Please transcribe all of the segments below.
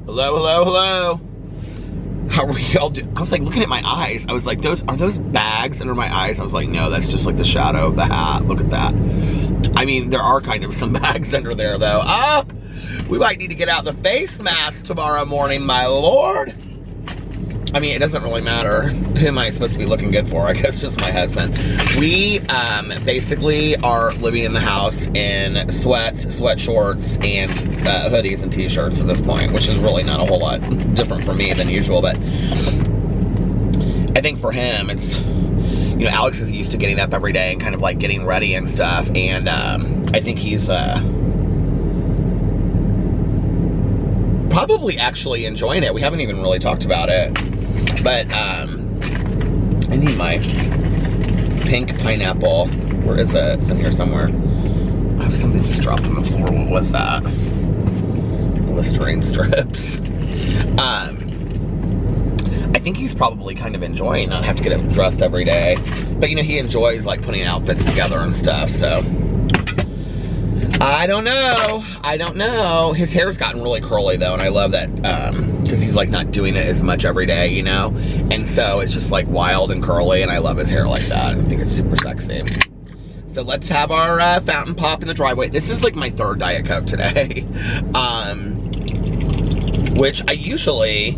Hello, hello, hello. How are we all doing? I was like looking at my eyes. I was like, are those bags under my eyes? I was like, no, that's just like the shadow of the hat. Look at that. I mean, there are kind of some bags under there though. We might need to get out the face mask tomorrow morning, my lord. I mean, it doesn't really matter. Who am I supposed to be looking good for? I guess just my husband. We basically are living in the house in sweats, sweat shorts, and hoodies and t-shirts at this point, which is really not a whole lot different for me than usual, but I think for him, it's, you know, Alex is used to getting up every day and kind of like getting ready and stuff, and I think he's probably actually enjoying it. We haven't even really talked about it. But, I need my pink pineapple. Where is it? It's in here somewhere. Oh, something just dropped on the floor. What was that? Listerine strips. I think he's probably kind of enjoying not have to get dressed every day. But, you know, he enjoys, like, putting outfits together and stuff, so. I don't know. I don't know. His hair's gotten really curly though, and I love that because he's like not doing it as much every day, you know? And so it's just like wild and curly, and I love his hair like that. I think it's super sexy. So let's have our fountain pop in the driveway. This is like my third Diet Coke today. Which I usually,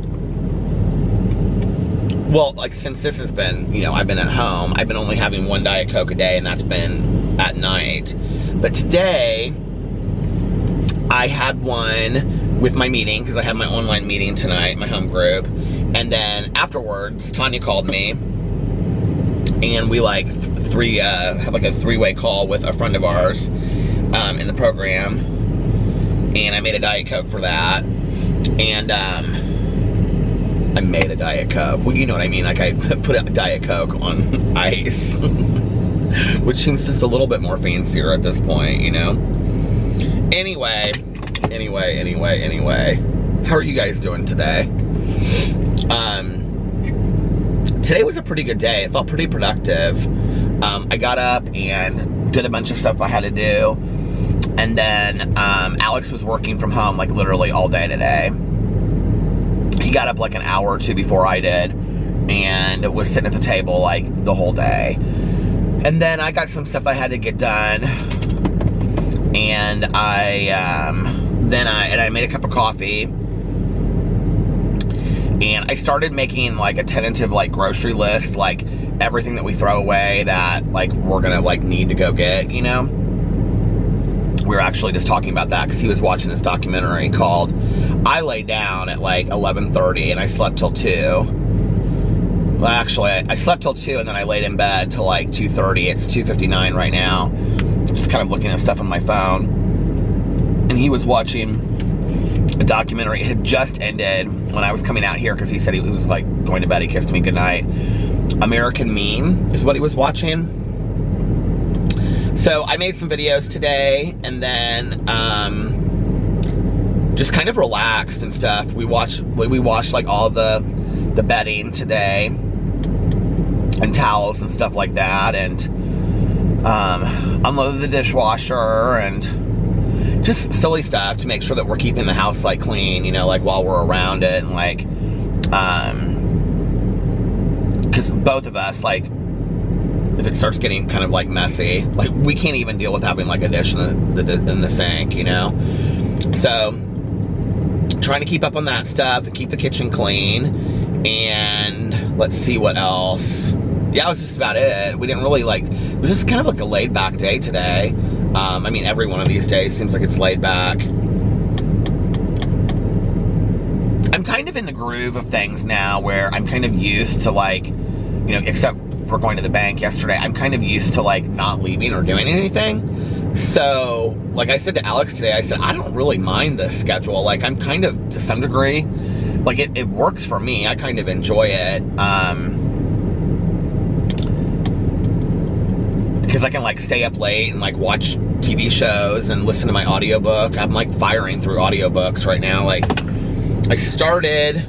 well, like since this has been, you know, I've been at home, I've been only having one Diet Coke a day, and that's been at night. But today, I had one with my meeting, because I had my online meeting tonight, my home group. And then afterwards, Tanya called me, and we like had like a three-way call with a friend of ours in the program. And I made a Diet Coke for that. And I made a Diet Coke. Well, you know what I mean, like I put a Diet Coke on ice. Which seems just a little bit more fancier at this point, you know? Anyway. How are you guys doing today? Today was a pretty good day. It felt pretty productive. I got up and did a bunch of stuff I had to do. And then Alex was working from home like literally all day today. He got up like an hour or two before I did and was sitting at the table like the whole day. And then I got some stuff I had to get done, and I made a cup of coffee, and I started making like a tentative like grocery list, like everything that we throw away that like we're gonna like need to go get, you know. We were actually just talking about that because he was watching this documentary called I Laid Down at like 11:30 and I slept till 2. Well, actually, I slept till 2 and then I laid in bed till like 2:30. It's 2:59 right now. Just kind of looking at stuff on my phone. And he was watching a documentary. It had just ended when I was coming out here because he said he was like going to bed. He kissed me goodnight. American Meme is what he was watching. So I made some videos today and then just kind of relaxed and stuff. We watched like all the bedding today and towels and stuff like that, and unloaded the dishwasher and just silly stuff to make sure that we're keeping the house like clean, you know, like while we're around it, and like because both of us, like if it starts getting kind of like messy, like we can't even deal with having like a dish in the sink, you know. So trying to keep up on that stuff and keep the kitchen clean. And let's see what else. Yeah, it was just about it. We didn't really like, it was just kind of like a laid back day today. I mean, every one of these days seems like it's laid back. I'm kind of in the groove of things now where I'm kind of used to like, you know, except for going to the bank yesterday, I'm kind of used to like not leaving or doing anything. So, like I said to Alex today, I said, I don't really mind this schedule. Like, I'm kind of, to some degree, like it works for me. I kind of enjoy it. Because I can like stay up late and like watch TV shows and listen to my audiobook. I'm like firing through audiobooks right now. Like I started,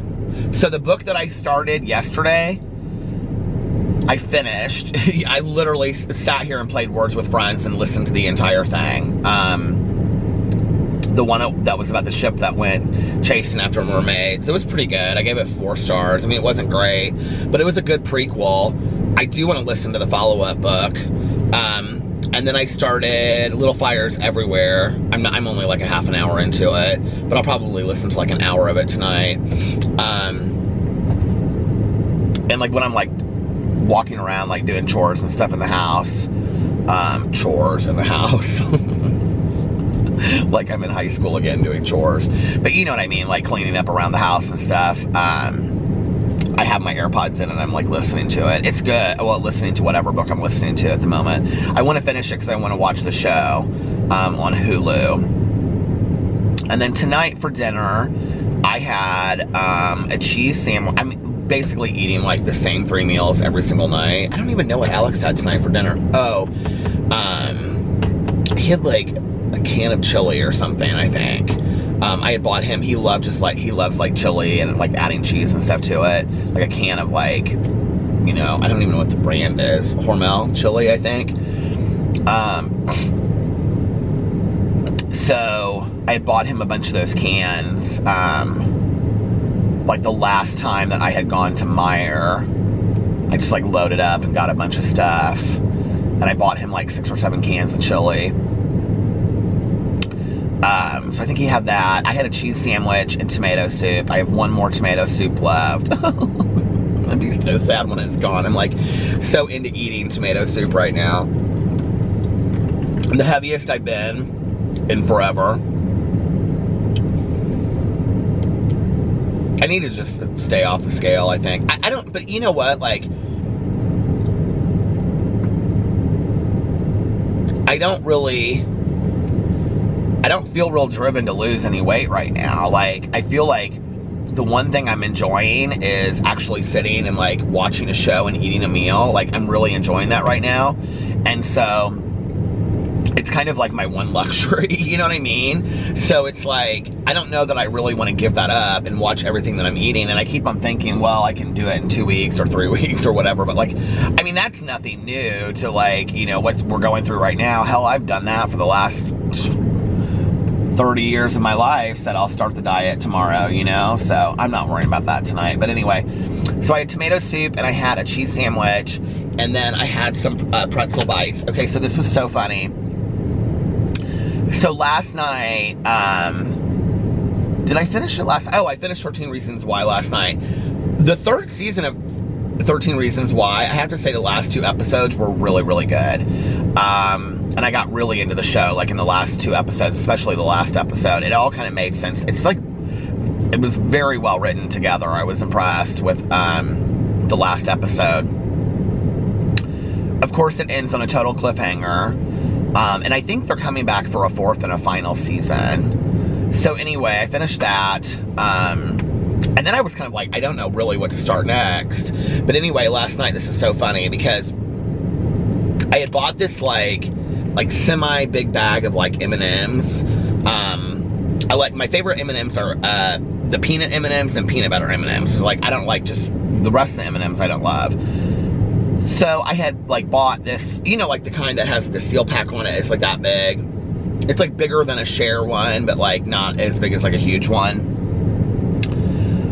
so the book that I started yesterday, I finished. I literally sat here and played Words with Friends and listened to the entire thing. the one that was about the ship that went chasing after mermaids. It was pretty good. I gave it 4 stars. I mean, it wasn't great, but it was a good prequel. I do want to listen to the follow-up book. And then I started Little Fires Everywhere. I'm only like a half an hour into it, but I'll probably listen to like an hour of it tonight. And like when I'm like walking around, like doing chores and stuff in the house, like I'm in high school again doing chores, but you know what I mean, like cleaning up around the house and stuff. I have my AirPods in and I'm like listening to it. It's good. Well, listening to whatever book I'm listening to at the moment. I want to finish it because I want to watch the show on Hulu. And then tonight for dinner, I had a cheese sandwich. I'm basically eating like the same 3 meals every single night. I don't even know what Alex had tonight for dinner. Oh, he had like a can of chili or something, I think. I had bought him, he loves like chili and like adding cheese and stuff to it. Like a can of like, you know, I don't even know what the brand is. Hormel chili, I think. So I had bought him a bunch of those cans. Like the last time that I had gone to Meijer, I just like loaded up and got a bunch of stuff. And I bought him like 6 or 7 cans of chili. So I think he had that. I had a cheese sandwich and tomato soup. I have 1 more tomato soup left. I'd be so sad when it's gone. I'm like so into eating tomato soup right now. The heaviest I've been in forever. I need to just stay off the scale, I think. I don't, but you know what, like, I don't feel real driven to lose any weight right now. Like, I feel like the one thing I'm enjoying is actually sitting and like watching a show and eating a meal. Like, I'm really enjoying that right now. And so it's kind of like my one luxury, you know what I mean? So it's like, I don't know that I really want to give that up and watch everything that I'm eating. And I keep on thinking, well, I can do it in 2 weeks or 3 weeks or whatever. But like, I mean, that's nothing new to like, you know, what we're going through right now. Hell, I've done that for the last 30 years of my life. Said I'll start the diet tomorrow, you know? So I'm not worrying about that tonight. But anyway, so I had tomato soup and I had a cheese sandwich and then I had some pretzel bites. Okay, so this was so funny. So last night, did I finish it last? Oh, I finished 13 Reasons Why last night. The 3rd season of 13 Reasons Why, I have to say the last 2 episodes were really, really good. And I got really into the show, like in the last 2 episodes, especially the last episode. It all kind of made sense. It's like, it was very well written together. I was impressed with the last episode. Of course, it ends on a total cliffhanger. And I think they're coming back for a 4th and a final season. So anyway, I finished that. And then I was kind of like, I don't know really what to start next. But anyway, last night, this is so funny because I had bought this like semi big bag of like M&Ms. I like, my favorite M&Ms are the peanut M&Ms and peanut butter M&Ms. So like, I don't like just the rest of the M&Ms I don't love. So I had like bought this, you know, like the kind that has the steel pack on it. It's like that big. It's like bigger than a share one, but like not as big as like a huge one.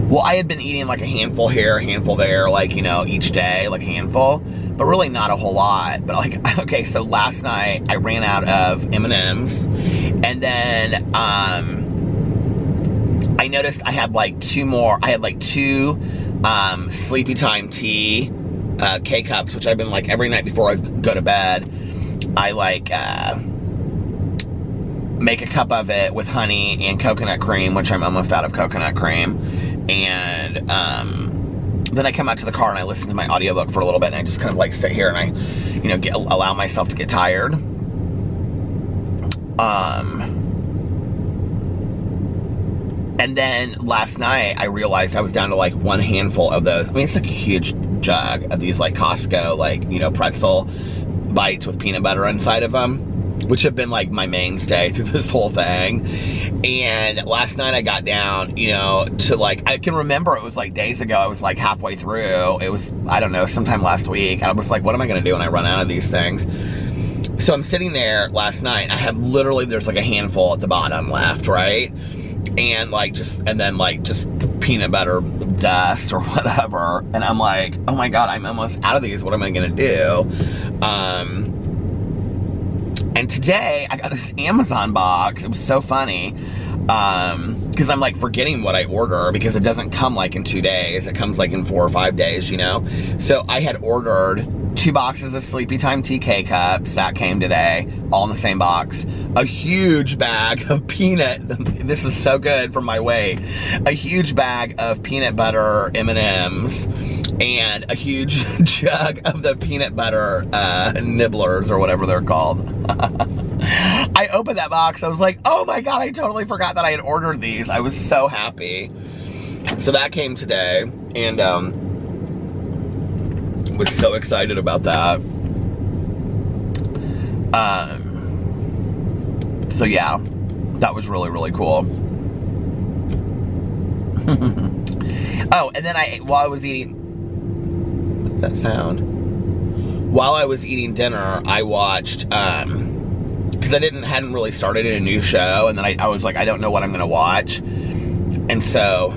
Well, I had been eating like a handful here, a handful there, like, you know, each day, like a handful, but really not a whole lot. But like, okay, so last night I ran out of M&Ms and then I noticed I had like 2 more. I had like 2 Sleepy Time tea K-Cups, which I've been like every night before I go to bed, I like make a cup of it with honey and coconut cream, which I'm almost out of coconut cream. And then I come out to the car and I listen to my audiobook for a little bit and I just kind of like sit here and I, you know, allow myself to get tired. And then last night I realized I was down to like 1 handful of those. I mean, it's like a huge jug of these like Costco, like, you know, pretzel bites with peanut butter inside of them, which have been like my mainstay through this whole thing. And last night I got down, you know, to like, I can remember it was like days ago, I was like halfway through. It was, I don't know, sometime last week. I was like, what am I going to do when I run out of these things? So I'm sitting there last night. I have literally, there's like a handful at the bottom left, right? And like just peanut butter dust or whatever. And I'm like, oh my God, I'm almost out of these. What am I gonna do? And today I got this Amazon box. It was so funny. Because I'm like forgetting what I order because it doesn't come like in 2 days. It comes like in 4 or 5 days, you know? So I had ordered 2 boxes of Sleepy Time TK cups. That came today, all in the same box. A huge bag of this is so good for my weight. A huge bag of peanut butter M&Ms and a huge jug of the peanut butter nibblers or whatever they're called. I opened that box. I was like, oh my God, I totally forgot that I had ordered these. I was so happy. So that came today, and was so excited about that. So yeah, that was really, really cool. Oh, and then while I was eating, what's that sound? While I was eating dinner, I watched, because I hadn't really started a new show, and then I was like, I don't know what I'm gonna watch. And so,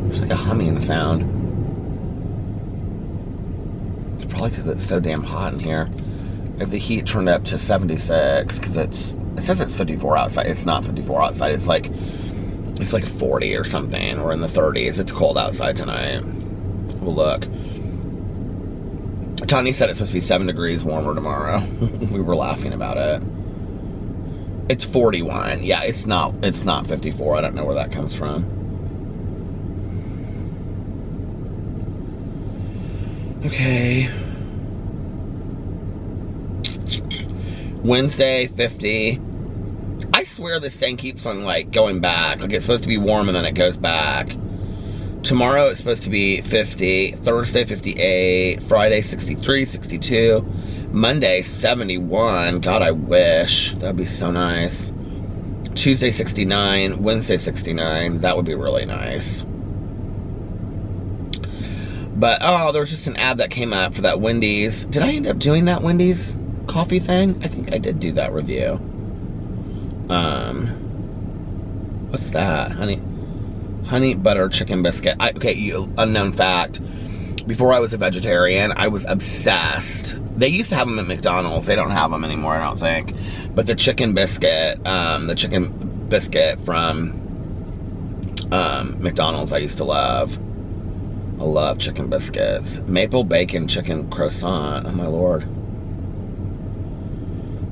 there's like a humming sound. It's probably because it's so damn hot in here. I have the heat turned up to 76, because it says it's 54 outside. It's not 54 outside, it's like 40 or something, or in the 30s. It's cold outside tonight. We'll look. Tanya said it's supposed to be 7 degrees warmer tomorrow. We were laughing about it. It's 41. Yeah, it's not 54. I don't know where that comes from. Okay. Wednesday, 50. I swear this thing keeps on like going back. Like it's supposed to be warm and then it goes back. Tomorrow it's supposed to be 50, Thursday 58, Friday 63, 62, Monday 71. God, I wish. That'd be so nice. Tuesday 69, Wednesday 69. That would be really nice. But, oh, there was just an ad that came up for that Wendy's. Did I end up doing that Wendy's coffee thing? I think I did do that review. What's that? Honey butter chicken biscuit. Okay, unknown fact. Before I was a vegetarian, I was obsessed. They used to have them at McDonald's. They don't have them anymore, I don't think. But the chicken biscuit from McDonald's I used to love. I love chicken biscuits. Maple bacon chicken croissant. Oh my Lord.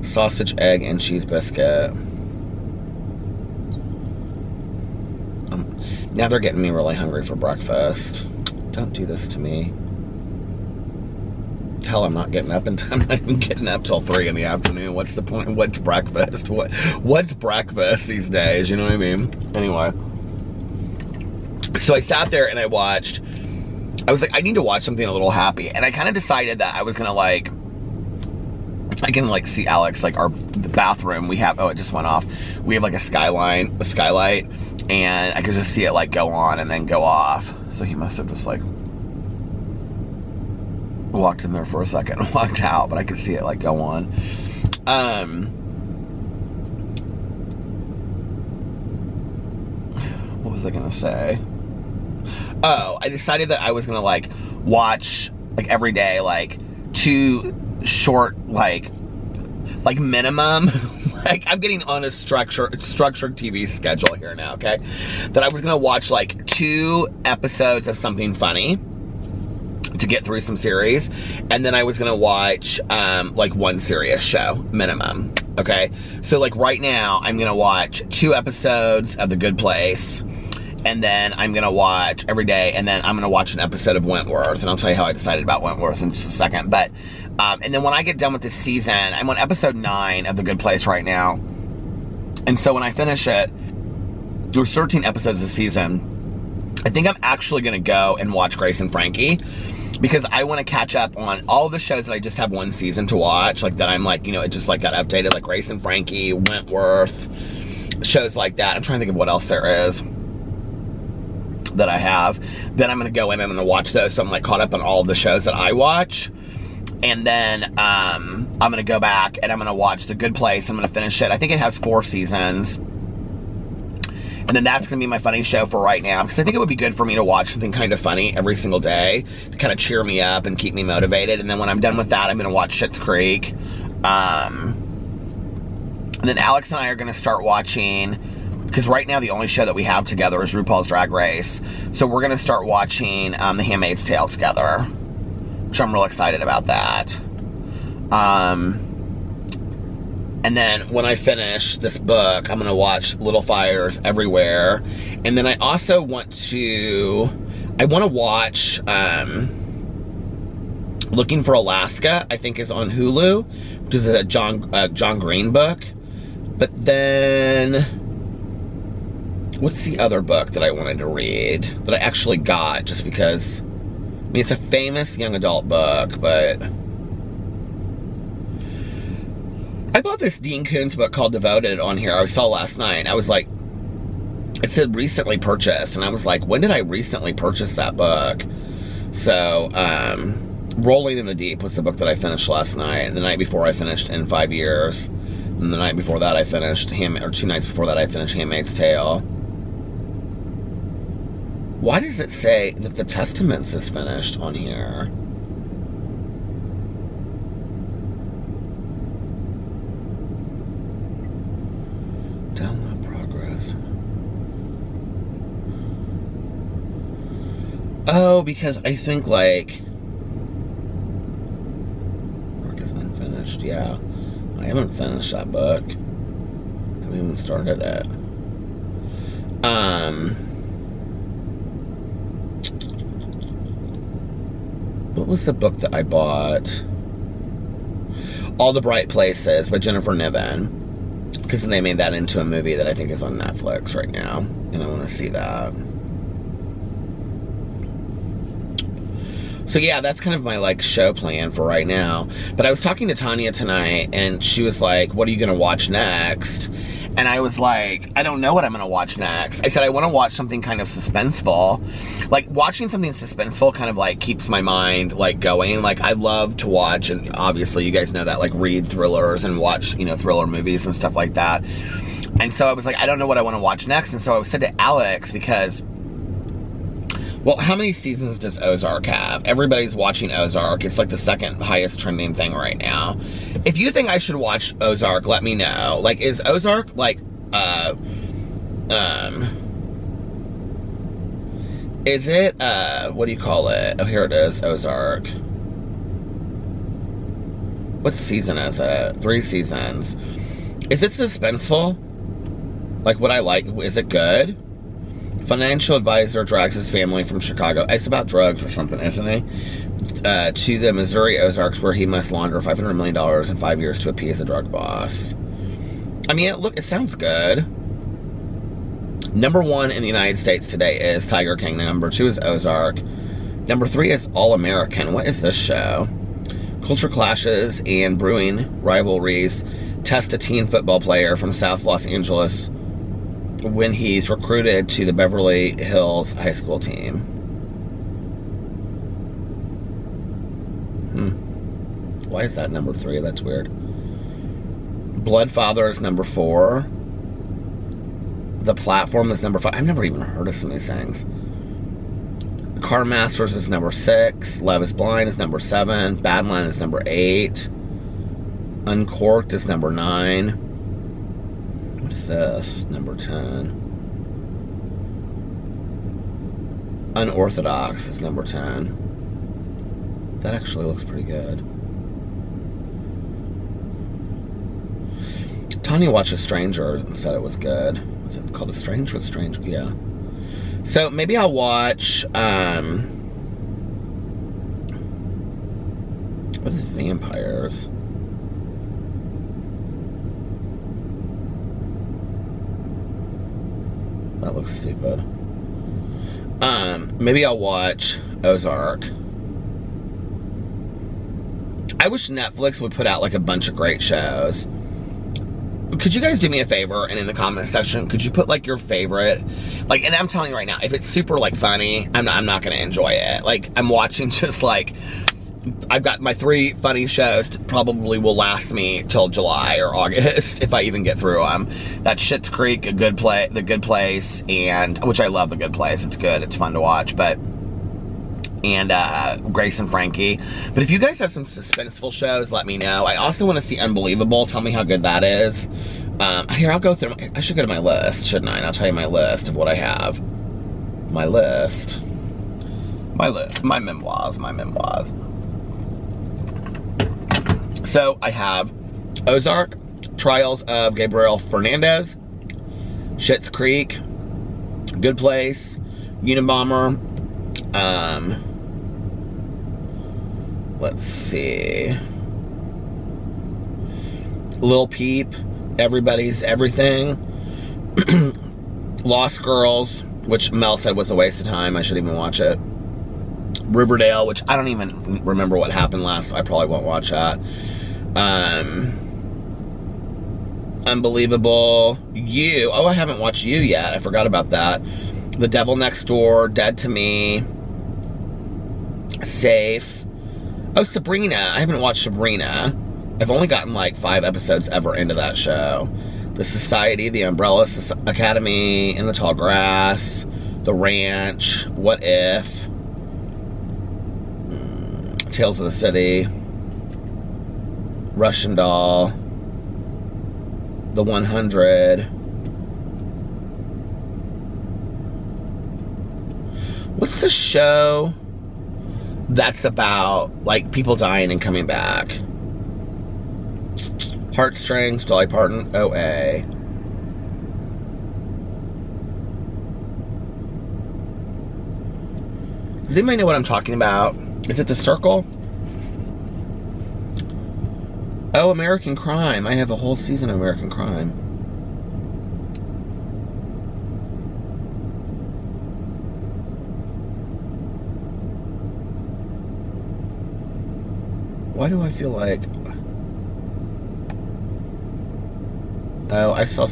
Sausage, egg, and cheese biscuit. Now they're getting me really hungry for breakfast. Don't do this to me. Hell, I'm not getting up in time. I'm not even getting up till 3 in the afternoon. What's the point? What's breakfast? What's breakfast these days? You know what I mean? Anyway. So I sat there and I watched. I was like, I need to watch something a little happy. And I kind of decided that I was going to like, I can like see Alex, like the bathroom we have, oh, it just went off. We have like a skylight, and I could just see it like go on and then go off. So he must have just like walked in there for a second and walked out, but I could see it like go on. What was I gonna say? Oh, I decided that I was gonna like watch like every day, like 2 short, like minimum. Like I'm getting on a structured TV schedule here now, okay? That I was gonna watch like 2 episodes of something funny to get through some series, and then I was gonna watch like 1 serious show minimum. Okay, so like right now I'm gonna watch 2 episodes of The Good Place, and then I'm gonna watch every day, and then I'm gonna watch an episode of Wentworth, and I'll tell you how I decided about Wentworth in just a second. But and then when I get done with this season, I'm on episode 9 of The Good Place right now, and so when I finish it, there's 13 episodes of the season. I think I'm actually gonna go and watch Grace and Frankie, because I want to catch up on all of the shows that I just have 1 season to watch, like that I'm like, you know, it just like got updated, like Grace and Frankie, Wentworth, shows like that. I'm trying to think of what else there is that I have. Then I'm going to go in and I'm going to watch those, so I'm like caught up on all of the shows that I watch. And then I'm gonna go back and I'm gonna watch The Good Place. I'm gonna finish it. I think it has 4 seasons. And then that's gonna be my funny show for right now, because I think it would be good for me to watch something kind of funny every single day to kind of cheer me up and keep me motivated. And then when I'm done with that, I'm gonna watch Schitt's Creek. And then Alex and I are gonna start watching, because right now the only show that we have together is RuPaul's Drag Race. So we're gonna start watching The Handmaid's Tale together, which I'm real excited about that. And then when I finish this book, I'm gonna watch Little Fires Everywhere. And then I also want to watch Looking for Alaska, I think is on Hulu, which is a John Green book. But then, what's the other book that I wanted to read that I actually got just because, I mean, it's a famous young adult book, but I bought this Dean Koontz book called Devoted on here. I saw last night. I was like, it said recently purchased, and I was like, when did I recently purchase that book? So, Rolling in the Deep was the book that I finished last night, and the night before I finished In 5 Years, and the night before that I finished 2 nights before that I finished Handmaid's Tale. Why does it say that The Testaments is finished on here? Download progress. Oh, because I think like work is unfinished. Yeah, I haven't finished that book. I haven't even started it. What was the book that I bought? All the Bright Places by Jennifer Niven. Because they made that into a movie that I think is on Netflix right now. And I want to see that. So yeah, that's kind of my like show plan for right now. But I was talking to Tanya tonight and she was like, what are you going to watch next? And I was like, I don't know what I'm going to watch next. I said, I want to watch something kind of suspenseful. Like, watching something suspenseful kind of, like, keeps my mind, like, going. Like, I love to watch, and obviously you guys know that, like, read thrillers and watch, you know, thriller movies and stuff like that. And so I was like, I don't know what I want to watch next. And so I said to Alex, because, well, how many seasons does Ozark have? Everybody's watching Ozark. It's like the second highest trending thing right now. If you think I should watch Ozark, let me know. Like, is Ozark, like, is it, what do you call it? Oh, here it is, Ozark. What season is it? 3 seasons. Is it suspenseful? Like, what I like, is it good? Financial advisor drags his family from Chicago. It's about drugs or something, isn't it? To the Missouri Ozarks, where he must launder $500 million in 5 years to appease the drug boss. I mean, look, it sounds good. Number 1 in the United States today is Tiger King. Number 2 is Ozark. Number 3 is All American. What is this show? Culture clashes and brewing rivalries test a teen football player from South Los Angeles when he's recruited to the Beverly Hills high school team. Why is that number 3? That's weird. Bloodfather is number 4. The Platform is number 5. I've never even heard of some of these things. Car Masters is number 6. Love is Blind is number 7. Badland is number 8. Uncorked is number 9. What is this? Number 10. Unorthodox is number 10. That actually looks pretty good. Tanya watched A Stranger and said it was good. Was it called A Stranger or The Stranger? Yeah. So maybe I'll watch, what is Vampires? That looks stupid. Maybe I'll watch Ozark. I wish Netflix would put out like a bunch of great shows. Could you guys do me a favor, and in the comment section, could you put like your favorite, like, and I'm telling you right now, if it's super like funny, I'm not gonna enjoy it. Like, I'm watching just like I've got my 3 funny shows probably will last me till July or August if I even get through them. That's Schitt's Creek, The Good Place, and which I love The Good Place. It's good. It's fun to watch, and Grace and Frankie. But if you guys have some suspenseful shows, let me know. I also want to see Unbelievable. Tell me how good that is. Here, I'll go through. I should go to my list, shouldn't I? And I'll tell you my list of what I have. My list. My memoirs. So I have Ozark, Trials of Gabriel Fernandez, Schitt's Creek, Good Place, Unabomber, let's see, Lil Peep, Everybody's Everything, Lost Girls, which Mel said was a waste of time. I shouldn't even watch it. Riverdale, which I don't even remember what happened last, so I probably won't watch that. Unbelievable. You. Oh, I haven't watched You yet. I forgot about that. The Devil Next Door, Dead to Me, Safe. Oh, Sabrina. I haven't watched Sabrina. I've only gotten like 5 episodes ever into that show. The Society, The Umbrella Academy, In the Tall Grass, The Ranch, What If, Tales of the City, Russian Doll, The 100. What's the show that's about like people dying and coming back? Heartstrings, Dolly Parton, OA. Does anybody know what I'm talking about? Is it The Circle? Oh, American Crime. I have a whole season of American Crime. Why do I feel like... Oh, I saw...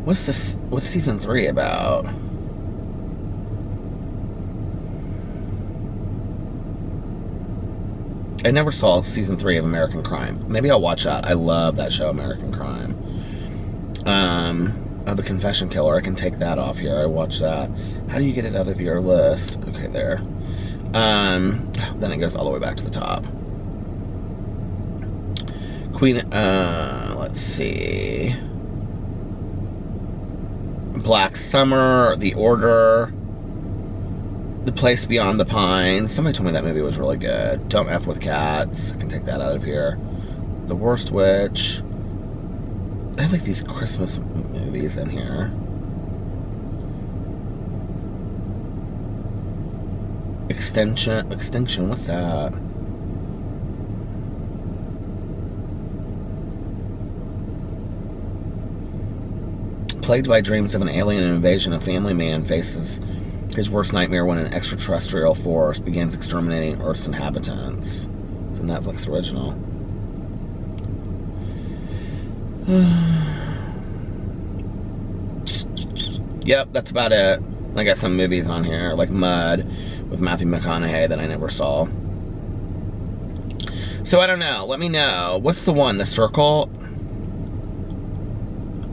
What's this? What's season 3 about? I never saw season 3 of American Crime. Maybe I'll watch that. I love that show, American Crime. Oh, The Confession Killer. I can take that off here. I watched that. How do you get it out of your list? Okay, there. Then it goes all the way back to the top. Queen, let's see. Black Summer, The Order, The Place Beyond the Pines. Somebody told me that movie was really good. Don't F with Cats. I can take that out of here. The Worst Witch. I have like these Christmas movies in here. Extinction, what's that? Plagued by dreams of an alien invasion, a family man faces his worst nightmare when an extraterrestrial force begins exterminating Earth's inhabitants. It's a Netflix original. Yep, that's about it. I got some movies on here, like Mud with Matthew McConaughey that I never saw. So I don't know. Let me know. What's the one? The Circle?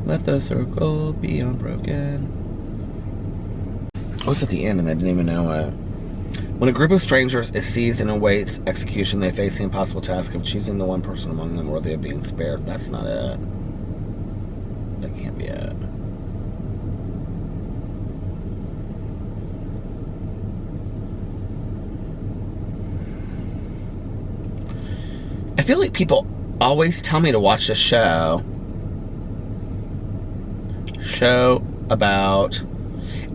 Let the circle be unbroken. Oh, it's at the end and I didn't even know it. When a group of strangers is seized and awaits execution, they face the impossible task of choosing the one person among them worthy of being spared. That's not it. That can't be it. I feel like people always tell me to watch this show about,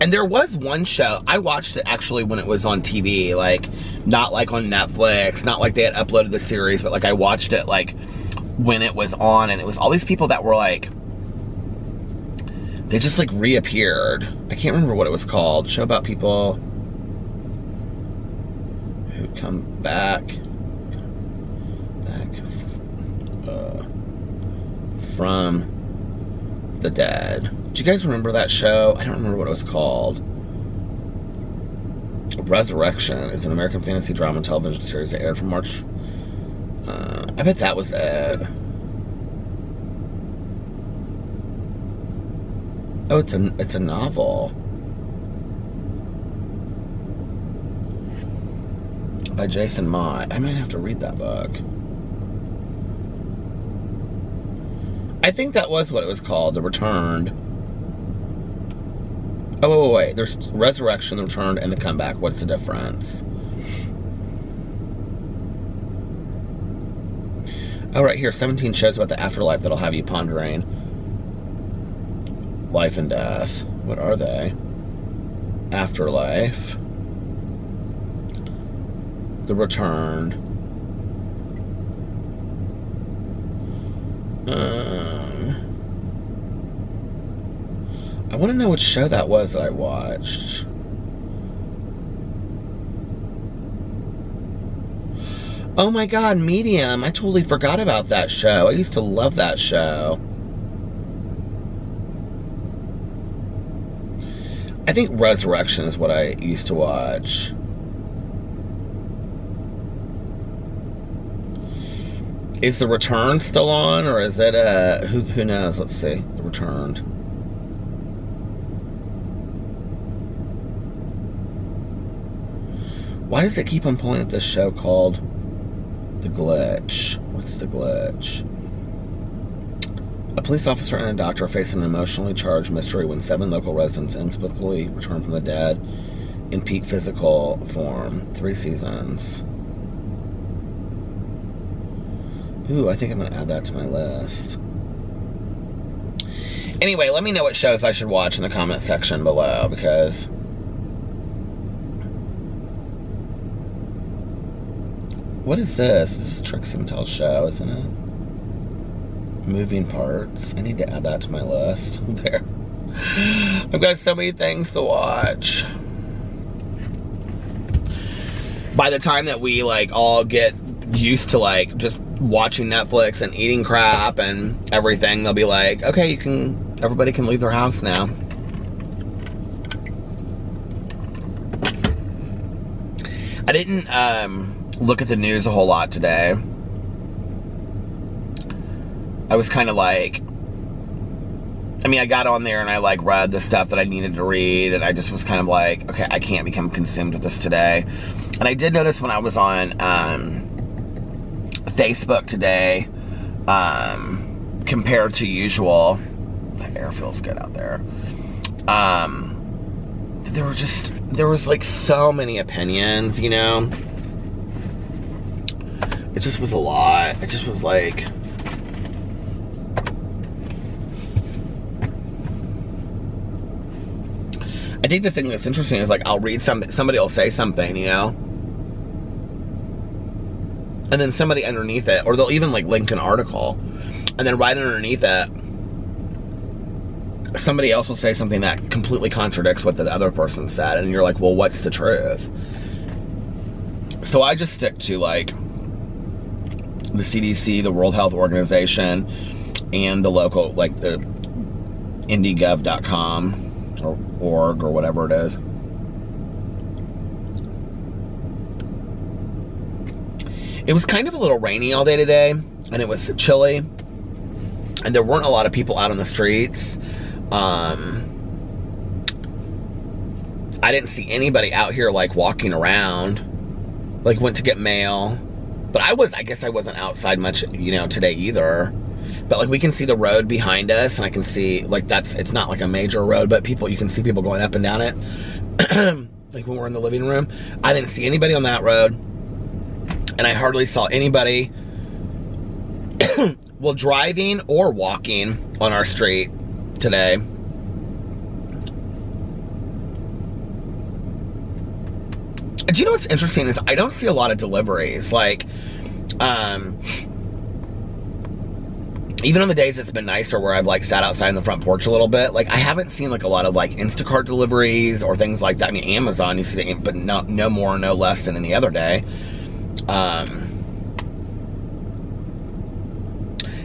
and there was one show, I watched it actually when it was on TV, like, not like on Netflix, not like they had uploaded the series, but like I watched it like when it was on, and it was all these people that were like, they just like reappeared. I can't remember what it was called. Show about people who come back from the dead. Do you guys remember that show? I don't remember what it was called. Resurrection is an American fantasy drama television series that aired from March. I bet that was it. Oh, it's a novel by Jason Mott. I might have to read that book. I think that was what it was called, The Returned. Oh, wait. There's Resurrection, The Returned, and The Comeback. What's the difference? Oh, right here. 17 shows about the afterlife that'll have you pondering life and death. What are they? Afterlife. The Returned. I want to know which show that was that I watched. Oh my god, Medium. I totally forgot about that show. I used to love that show. I think Resurrection is what I used to watch. Is The Returned still on, or is it who knows? Let's see. The Returned. Why does it keep on pulling up this show called The Glitch? What's The Glitch? A police officer and a doctor face an emotionally charged mystery when 7 local residents inexplicably return from the dead in peak physical form. 3 seasons. Ooh, I think I'm going to add that to my list. Anyway, let me know what shows I should watch in the comment section below, because what is this? This is Trixie Mattel's show, isn't it? Moving Parts. I need to add that to my list. There. I've got so many things to watch. By the time that we, like, all get used to, like, just watching Netflix and eating crap and everything, they'll be like, okay, everybody can leave their house now. I didn't, look at the news a whole lot today. I was kind of like, I mean, I got on there and I like read the stuff that I needed to read, and I just was kind of like, okay, I can't become consumed with this today. And I did notice when I was on Facebook today, compared to usual, the air feels good out there. There was like so many opinions, you know. It just was a lot. It just was like, I think the thing that's interesting is, like, I'll read somebody will say something, you know, and then somebody underneath it, or they'll even like link an article, and then right underneath it, somebody else will say something that completely contradicts what the other person said, and you're like, well, what's the truth? So I just stick to, like, the CDC, the World Health Organization, and the local, like, the indigov.com or org or whatever it is. It was kind of a little rainy all day today, and it was chilly, and there weren't a lot of people out on the streets. I didn't see anybody out here, like, walking around, like, went to get mail. But I guess I wasn't outside much, you know, today either. But, like, we can see the road behind us, and I can see, like, it's not like a major road, but you can see people going up and down it. Like, when we're in the living room, I didn't see anybody on that road, and I hardly saw anybody, well, driving or walking on our street today. Do you know what's interesting is I don't see a lot of deliveries. Like, even on the days it's been nicer where I've, like, sat outside on the front porch a little bit, like, I haven't seen, like, a lot of, like, Instacart deliveries or things like that. I mean, Amazon, you see but no more, no less than any other day.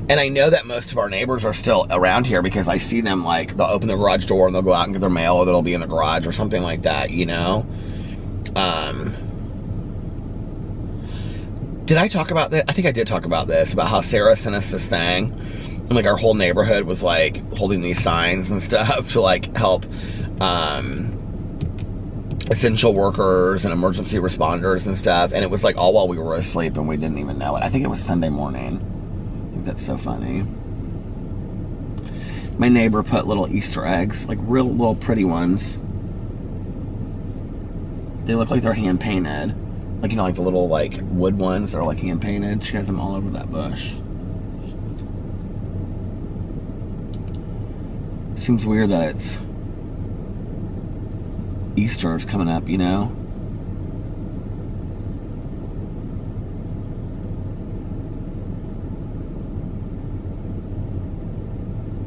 And I know that most of our neighbors are still around here because I see them, like, they'll open the garage door and they'll go out and get their mail, or they'll be in the garage or something like that, you know? Did I talk about this? I think I did talk about this, about how Sarah sent us this thing. And like our whole neighborhood was like holding these signs and stuff to like help essential workers and emergency responders and stuff. And it was like all while we were asleep and we didn't even know it. I think it was Sunday morning. I think that's so funny. My neighbor put little Easter eggs, like real little pretty ones. They look like they're hand painted. Like, you know, like the little like wood ones that are like hand painted. She has them all over that bush. Seems weird that it's Easter is coming up, you know?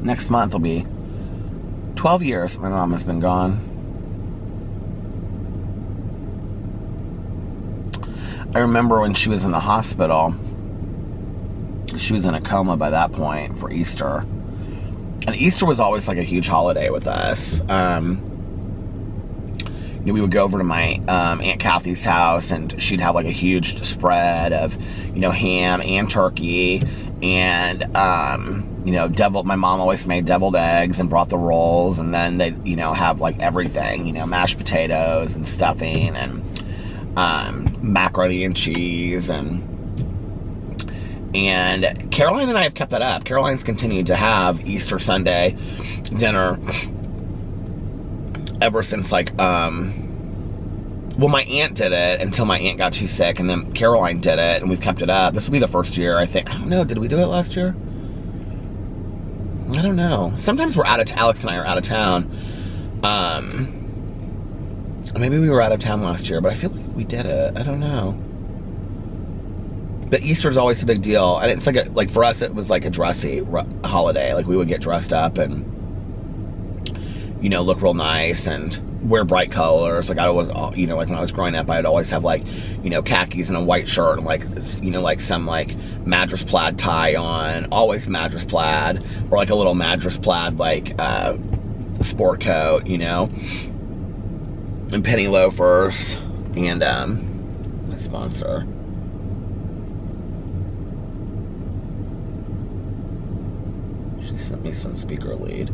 Next month will be 12 years my mom has been gone. I remember when she was in the hospital, she was in a coma by that point for Easter. And Easter was always like a huge holiday with us. You know, we would go over to my Aunt Kathy's house and she'd have like a huge spread of, you know, ham and turkey and, you know, my mom always made deviled eggs and brought the rolls, and then they'd, you know, have like everything, you know, mashed potatoes and stuffing and macaroni and cheese and Caroline and I have kept that up. Caroline's continued to have Easter Sunday dinner ever since like well, my aunt did it until my aunt got too sick, and then Caroline did it, and we've kept it up. This will be the first year, I think. I don't know, did we do it last year? I don't know. Sometimes we're out of Alex and I are out of town. Maybe we were out of town last year, but I feel like we did it. I don't know. But Easter's always a big deal, and it's like for us, it was like a dressy holiday. Like we would get dressed up and, you know, look real nice and wear bright colors. Like I always, you know, like when I was growing up, I'd always have like, you know, khakis and a white shirt and like, you know, like some like Madras plaid tie on, always Madras plaid, or like a little Madras plaid like sport coat, you know, and penny loafers, and my sponsor. She sent me some speaker lead.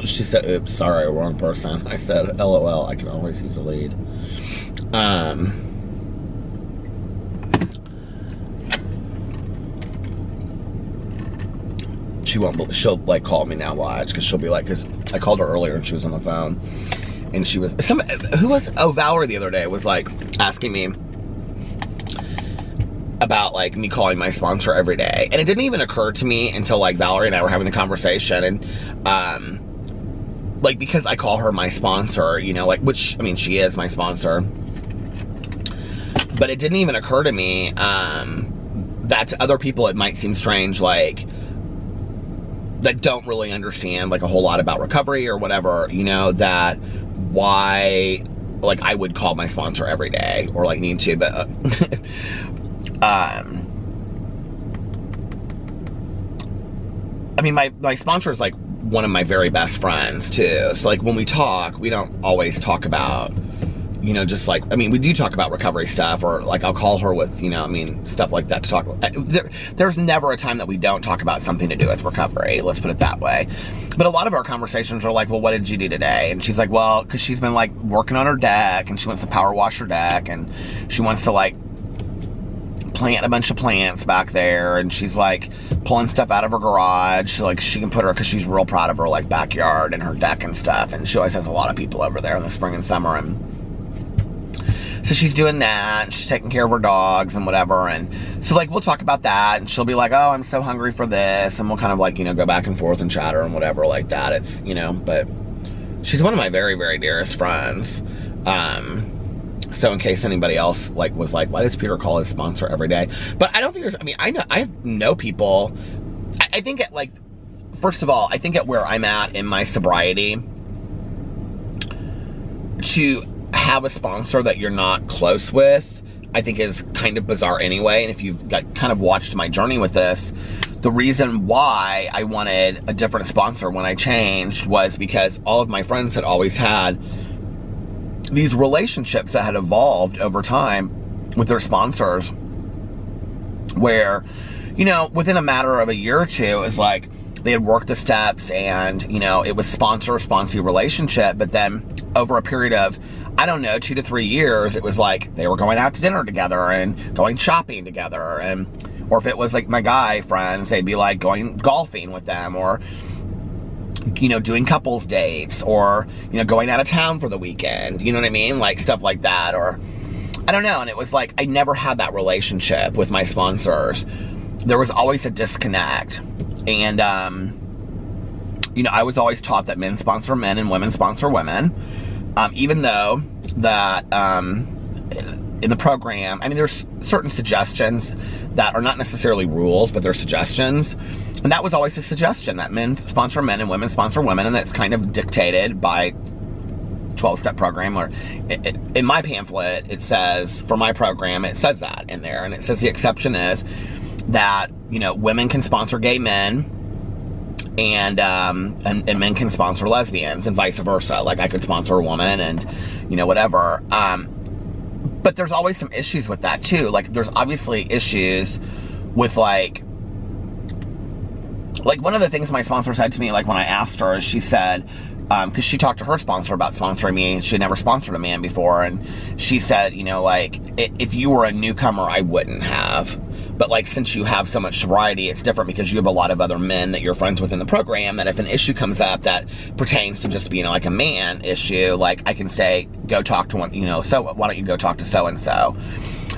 She said, oops, sorry, wrong person. I said, LOL, I can always use a lead. She'll like call me now, watch, because she'll be like, because I called her earlier and she was on the phone. And she was, Valerie the other day was like asking me about like me calling my sponsor every day. And it didn't even occur to me until like Valerie and I were having the conversation, and like, because I call her my sponsor, you know, like, which, I mean, she is my sponsor, but it didn't even occur to me that to other people it might seem strange, like, that don't really understand like a whole lot about recovery or whatever, you know, that why like I would call my sponsor every day or like need to, but I mean, my sponsor is like one of my very best friends too. So like when we talk, we don't always talk about, you know, just like, I mean, we do talk about recovery stuff, or like I'll call her with, you know, I mean, stuff like that to talk about. There's never a time that we don't talk about something to do with recovery, let's put it that way. But a lot of our conversations are like, well, what did you do today? And she's like, well, because she's been like working on her deck, and she wants to power wash her deck, and she wants to like plant a bunch of plants back there, and she's like pulling stuff out of her garage so like she can put her, because she's real proud of her like backyard and her deck and stuff, and she always has a lot of people over there in the spring and summer, and so she's doing that, and she's taking care of her dogs and whatever, and so like we'll talk about that, and she'll be like, oh, I'm so hungry for this, and we'll kind of like, you know, go back and forth and chatter and whatever like that. It's, you know, but she's one of my very, very dearest friends. So in case anybody else like was like, why does Peter call his sponsor every day? But I don't think there's, I mean, I know people, I think at like, first of all, I think at where I'm at in my sobriety, to have a sponsor that you're not close with, I think is kind of bizarre anyway, and if you've kind of watched my journey with this, the reason why I wanted a different sponsor when I changed was because all of my friends had always had these relationships that had evolved over time with their sponsors where, you know, within a matter of a year or two, it was like they had worked the steps and, you know, it was sponsor-sponsee relationship, but then over a period of, I don't know, 2 to 3 years, it was like they were going out to dinner together and going shopping together, and or if it was like my guy friends, they'd be like going golfing with them, or, you know, doing couples dates, or, you know, going out of town for the weekend, you know what I mean? Like stuff like that, or I don't know. And it was like, I never had that relationship with my sponsors. There was always a disconnect. And, you know, I was always taught that men sponsor men and women sponsor women. Even though that, in the program, I mean, there's certain suggestions that are not necessarily rules, but they're suggestions. And that was always a suggestion, that men sponsor men and women sponsor women, and that's kind of dictated by 12-step program, or in my pamphlet, it says, for my program, it says that in there, and it says the exception is that, you know, women can sponsor gay men, and men can sponsor lesbians, and vice versa. Like, I could sponsor a woman, and, you know, whatever. But there's always some issues with that, too. Like, there's obviously issues with, like, one of the things my sponsor said to me, like, when I asked her, is she said, because she talked to her sponsor about sponsoring me. She had never sponsored a man before, and she said, you know, like, if you were a newcomer, I wouldn't have. But, like, since you have so much sobriety, it's different because you have a lot of other men that you're friends with in the program, that if an issue comes up that pertains to just being, like, a man issue, like, I can say, go talk to one, you know, so why don't you go talk to so-and-so,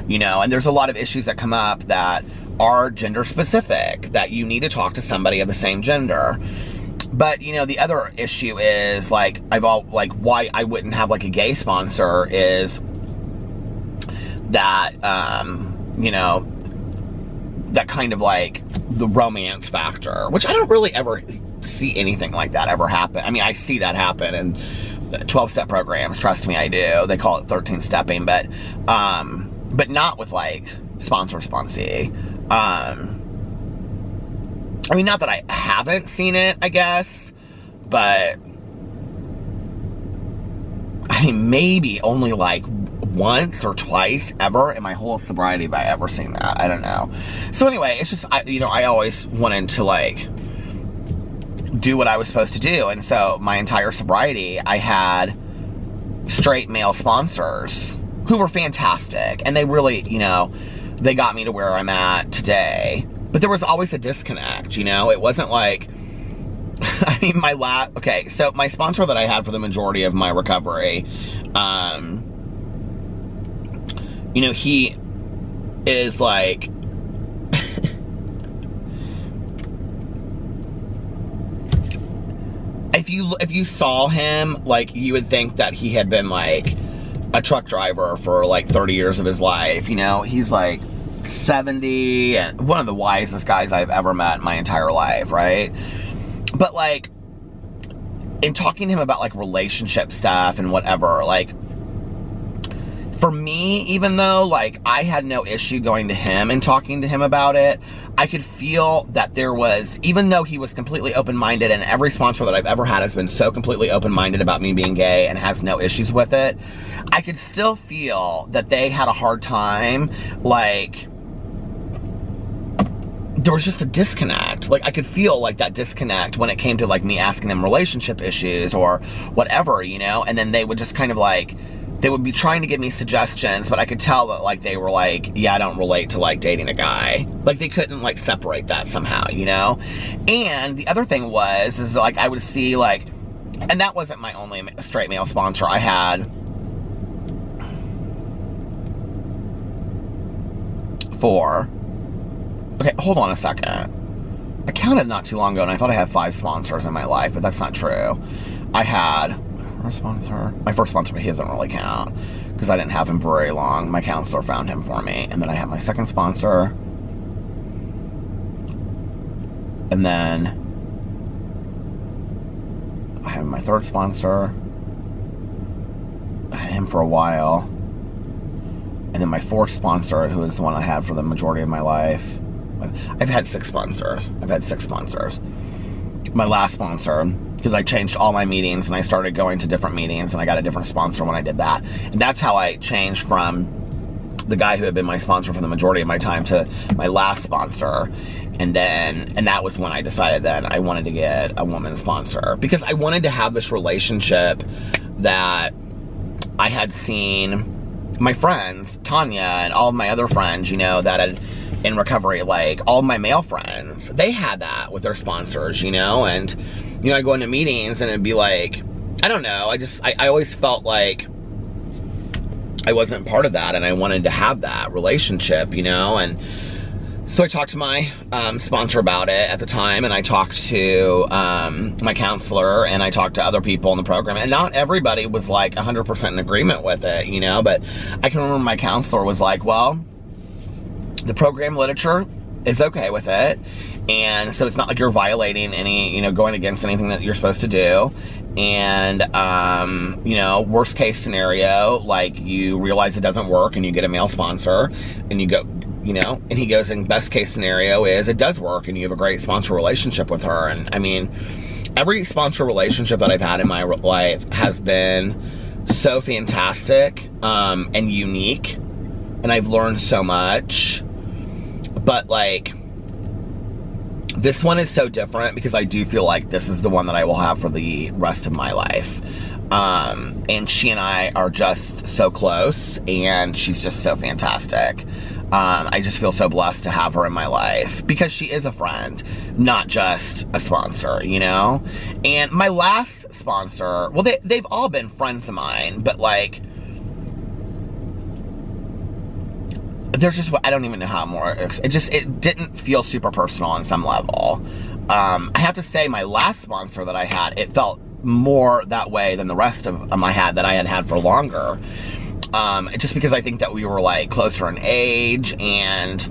you know? And there's a lot of issues that come up that are gender-specific, that you need to talk to somebody of the same gender. But, you know, the other issue is, like, why I wouldn't have, like, a gay sponsor is that, you know, that kind of, like, the romance factor, which I don't really ever see anything like that ever happen. I mean, I see that happen in 12-step programs, trust me, I do. They call it 13-stepping, but not with, like, sponsor-sponsee. I mean, not that I haven't seen it, I guess, but I mean, maybe only like once or twice ever in my whole sobriety have I ever seen that. I don't know. So anyway, it's just, you know, I always wanted to, like, do what I was supposed to do. And so my entire sobriety, I had straight male sponsors who were fantastic. And they really, you know, they got me to where I'm at today. But there was always a disconnect, you know? It wasn't like, I mean, okay, so my sponsor that I had for the majority of my recovery, you know, he is like, if you saw him, like, you would think that he had been, like, a truck driver for, like, 30 years of his life, you know? He's, like, 70, and one of the wisest guys I've ever met in my entire life, right? But, like, in talking to him about, like, relationship stuff and whatever, like, for me, even though, like, I had no issue going to him and talking to him about it, I could feel that there was, even though he was completely open-minded, and every sponsor that I've ever had has been so completely open-minded about me being gay and has no issues with it, I could still feel that they had a hard time, like, there was just a disconnect. Like, I could feel, like, that disconnect when it came to, like, me asking them relationship issues or whatever, you know? And then they would just kind of, like, they would be trying to give me suggestions, but I could tell that, like, they were like, yeah, I don't relate to, like, dating a guy. Like, they couldn't, like, separate that somehow, you know? And the other thing is, like, I would see, like, and that wasn't my only straight male sponsor. I had 4. Okay, hold on a second. I counted not too long ago, and I thought I had 5 sponsors in my life, but that's not true. I had my first sponsor, but he doesn't really count because I didn't have him for very long. My counselor found him for me, and then I had my second sponsor, and then I have my third sponsor. I had him for a while. And then my fourth sponsor, who is the one I had for the majority of my life. I've had 6 sponsors. My last sponsor, because I changed all my meetings and I started going to different meetings and I got a different sponsor when I did that. And that's how I changed from the guy who had been my sponsor for the majority of my time to my last sponsor. And that was when I decided that I wanted to get a woman sponsor, because I wanted to have this relationship that I had seen my friends, Tanya and all of my other friends, you know, that had in recovery, like all of my male friends, they had that with their sponsors, you know. And, you know, I go into meetings and it'd be like, I don't know, I always felt like I wasn't part of that, and I wanted to have that relationship, you know. And so I talked to my sponsor about it at the time, and I talked to my counselor, and I talked to other people in the program, and not everybody was like 100% in agreement with it, you know. But I can remember my counselor was like, well, the program literature is okay with it, and so it's not like you're violating any, you know, going against anything that you're supposed to do. And you know, worst case scenario, like you realize it doesn't work and you get a male sponsor and you go, you know, and he goes, in best case scenario is it does work and you have a great sponsor relationship with her. And I mean, every sponsor relationship that I've had in my life has been so fantastic and unique, and I've learned so much. But like, this one is so different because I do feel like this is the one that I will have for the rest of my life. And she and I are just so close, and she's just so fantastic. I just feel so blessed to have her in my life because she is a friend, not just a sponsor, you know? And my last sponsor, well, they've all been friends of mine, but like, they're just, I don't even know how more, it didn't feel super personal on some level. I have to say, my last sponsor that I had, it felt more that way than the rest of them I had for longer. Just because I think that we were like closer in age, and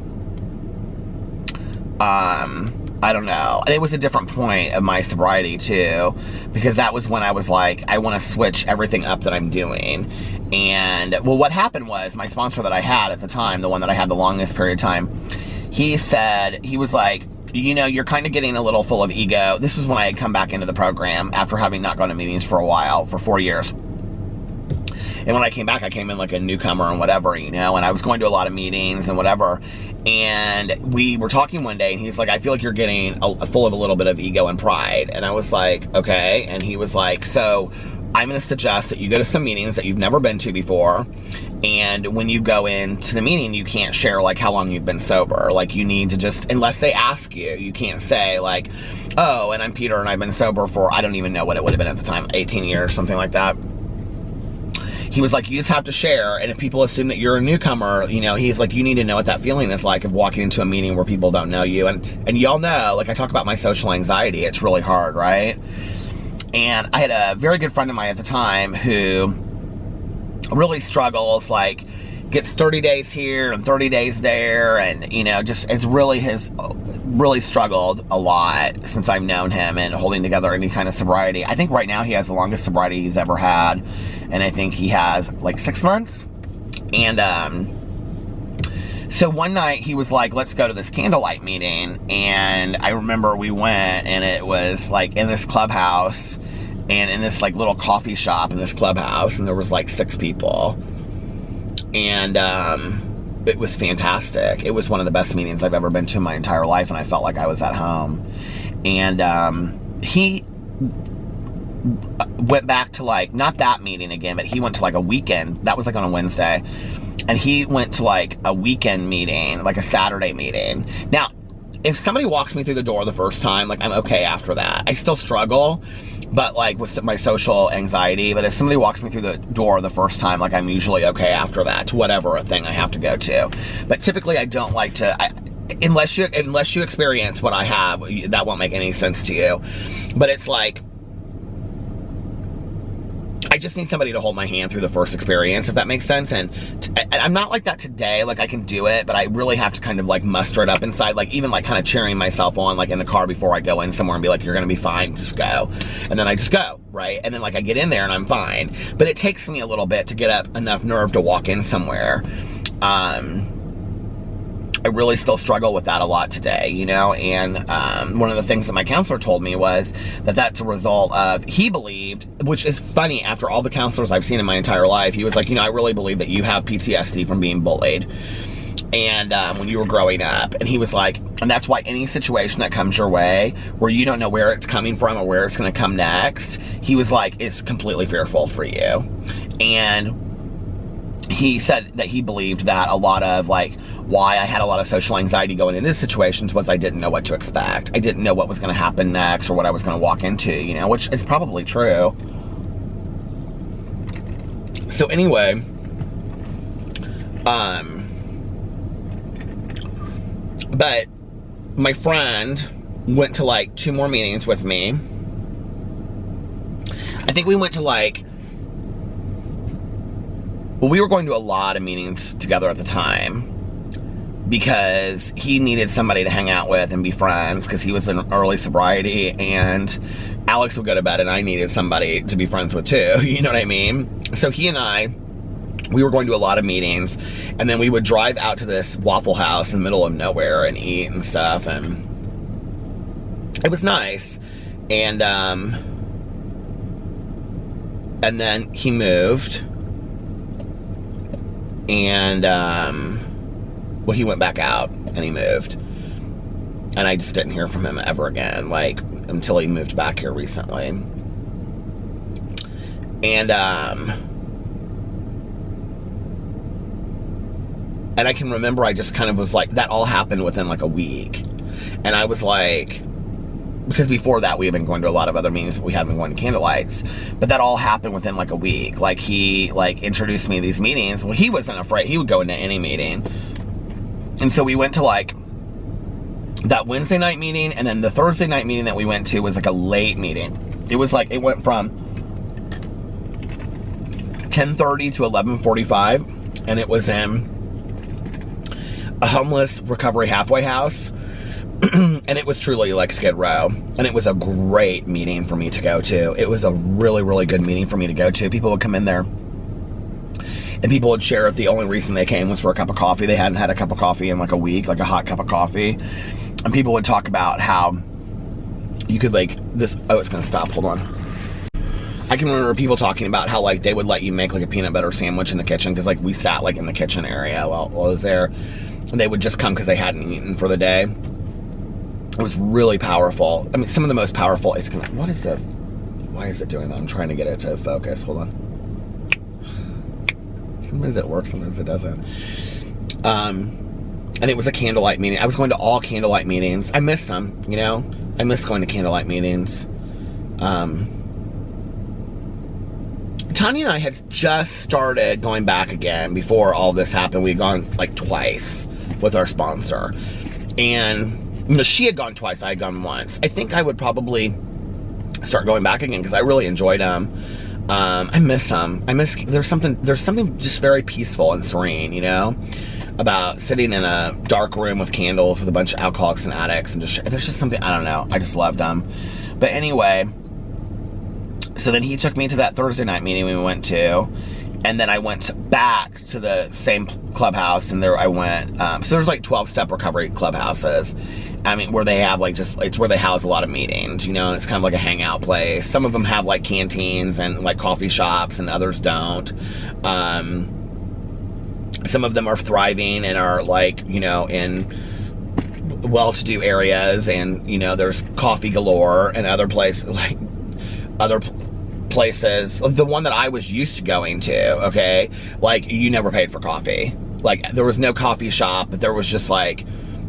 I don't know. And it was a different point of my sobriety too, because that was when I was like, I want to switch everything up that I'm doing. And well, what happened was my sponsor that I had at the time, the one that I had the longest period of time, he said, he was like, you know, you're kind of getting a little full of ego. This was when I had come back into the program after having not gone to meetings for a while, for 4 years. And when I came back, I came in like a newcomer and whatever, you know, and I was going to a lot of meetings and whatever. And we were talking one day, and he's like, I feel like you're getting full of a little bit of ego and pride. And I was like, okay. And he was like, so I'm going to suggest that you go to some meetings that you've never been to before. And when you go into the meeting, you can't share like how long you've been sober. Like, you need to just, unless they ask you, you can't say like, oh, and I'm Peter and I've been sober for, I don't even know what it would have been at the time, 18 years, something like that. He was like, you just have to share, and if people assume that you're a newcomer, you know, he's like, you need to know what that feeling is like of walking into a meeting where people don't know you. And y'all know, like, I talk about my social anxiety, it's really hard, right? And I had a very good friend of mine at the time who really struggles, like, gets 30 days here and 30 days there, and, you know, just, has really struggled a lot since I've known him and holding together any kind of sobriety. I think right now he has the longest sobriety he's ever had, and I think he has like 6 months. And so one night he was like, let's go to this candlelight meeting, and I remember we went, and it was like in this clubhouse, and in this like little coffee shop in this clubhouse, and there was like 6 people. And it was fantastic. It was one of the best meetings I've ever been to in my entire life, and I felt like I was at home. And he went back to like, not that meeting again, but he went to like a weekend. That was like on a Wednesday. And he went to like a weekend meeting, like a Saturday meeting. Now, if somebody walks me through the door the first time, like, I'm okay after that. I still struggle, but like with my social anxiety, but if somebody walks me through the door the first time, like, I'm usually okay after that, to whatever a thing I have to go to. But typically I don't like to, unless you experience what I have, that won't make any sense to you. But it's like, I just need somebody to hold my hand through the first experience, if that makes sense. And I'm not like that today. Like, I can do it, but I really have to kind of like muster it up inside, like even like kind of cheering myself on, like in the car before I go in somewhere, and be like, you're gonna be fine, just go. And then I just go, right? And then like I get in there and I'm fine. But it takes me a little bit to get up enough nerve to walk in somewhere. I really still struggle with that a lot today, you know, and one of the things that my counselor told me was that that's a result of, he believed, which is funny, after all the counselors I've seen in my entire life, he was like, you know, I really believe that you have PTSD from being bullied, and when you were growing up, and he was like, and that's why any situation that comes your way, where you don't know where it's coming from or where it's going to come next, he was like, is completely fearful for you. And he said that he believed that a lot of, like, why I had a lot of social anxiety going into situations was I didn't know what to expect. I didn't know what was going to happen next or what I was going to walk into, you know, which is probably true. So anyway, but my friend went to like 2 more meetings with me. I think we went to like, well, we were going to a lot of meetings together at the time, because he needed somebody to hang out with and be friends, because he was in early sobriety, and Alex would go to bed and I needed somebody to be friends with too, you know what I mean? So he and I, we were going to a lot of meetings, and then we would drive out to this Waffle House in the middle of nowhere and eat and stuff, and it was nice. And then he moved, and well, he went back out and he moved, and I just didn't hear from him ever again, like, until he moved back here recently. And I can remember I just kind of was like, that all happened within like a week, and I was like, because before that we had been going to a lot of other meetings, but we hadn't been going to candlelights, but that all happened within like a week. Like, he like introduced me to these meetings. Well, he wasn't afraid, he would go into any meeting. And so we went to like that Wednesday night meeting, and then the Thursday night meeting that we went to was like a late meeting. It was like, it went from 10:30 to 11:45, and it was in a homeless recovery halfway house. And it was truly like Skid Row, and it was a great meeting for me to go to. It was a really, really good meeting for me to go to. People would come in there, and people would share if the only reason they came was for a cup of coffee. They hadn't had a cup of coffee in like a week, like a hot cup of coffee. And people would talk about how you could like this, oh, it's gonna stop, hold on. I can remember people talking about how like they would let you make like a peanut butter sandwich in the kitchen, because like we sat like in the kitchen area while I was there, and they would just come because they hadn't eaten for the day. It was really powerful. I mean, some of the most powerful, it's gonna, why is it doing that? I'm trying to get it to focus, hold on. Sometimes it works, sometimes it doesn't. And it was a candlelight meeting. I was going to all candlelight meetings. I miss them, you know? I miss going to candlelight meetings. Tanya and I had just started going back again before all this happened. We'd gone like twice with our sponsor. And you know, she had gone twice, I had gone once. I think I would probably start going back again, because I really enjoyed them. I miss them. There's something just very peaceful and serene, you know, about sitting in a dark room with candles with a bunch of alcoholics and addicts, and there's just something, I don't know, I just loved them. But anyway, so then he took me to that Thursday night meeting we went to, and then I went back to the same clubhouse, and there I went, so there's like 12-step recovery clubhouses, I mean, where they have like it's where they house a lot of meetings, you know, and it's kind of like a hangout place. Some of them have like canteens and like coffee shops, and others don't. Some of them are thriving and are like, you know, in well-to-do areas, and, you know, there's coffee galore, and other places, the one that I was used to going to, okay, like, you never paid for coffee. Like, there was no coffee shop, but there was just like,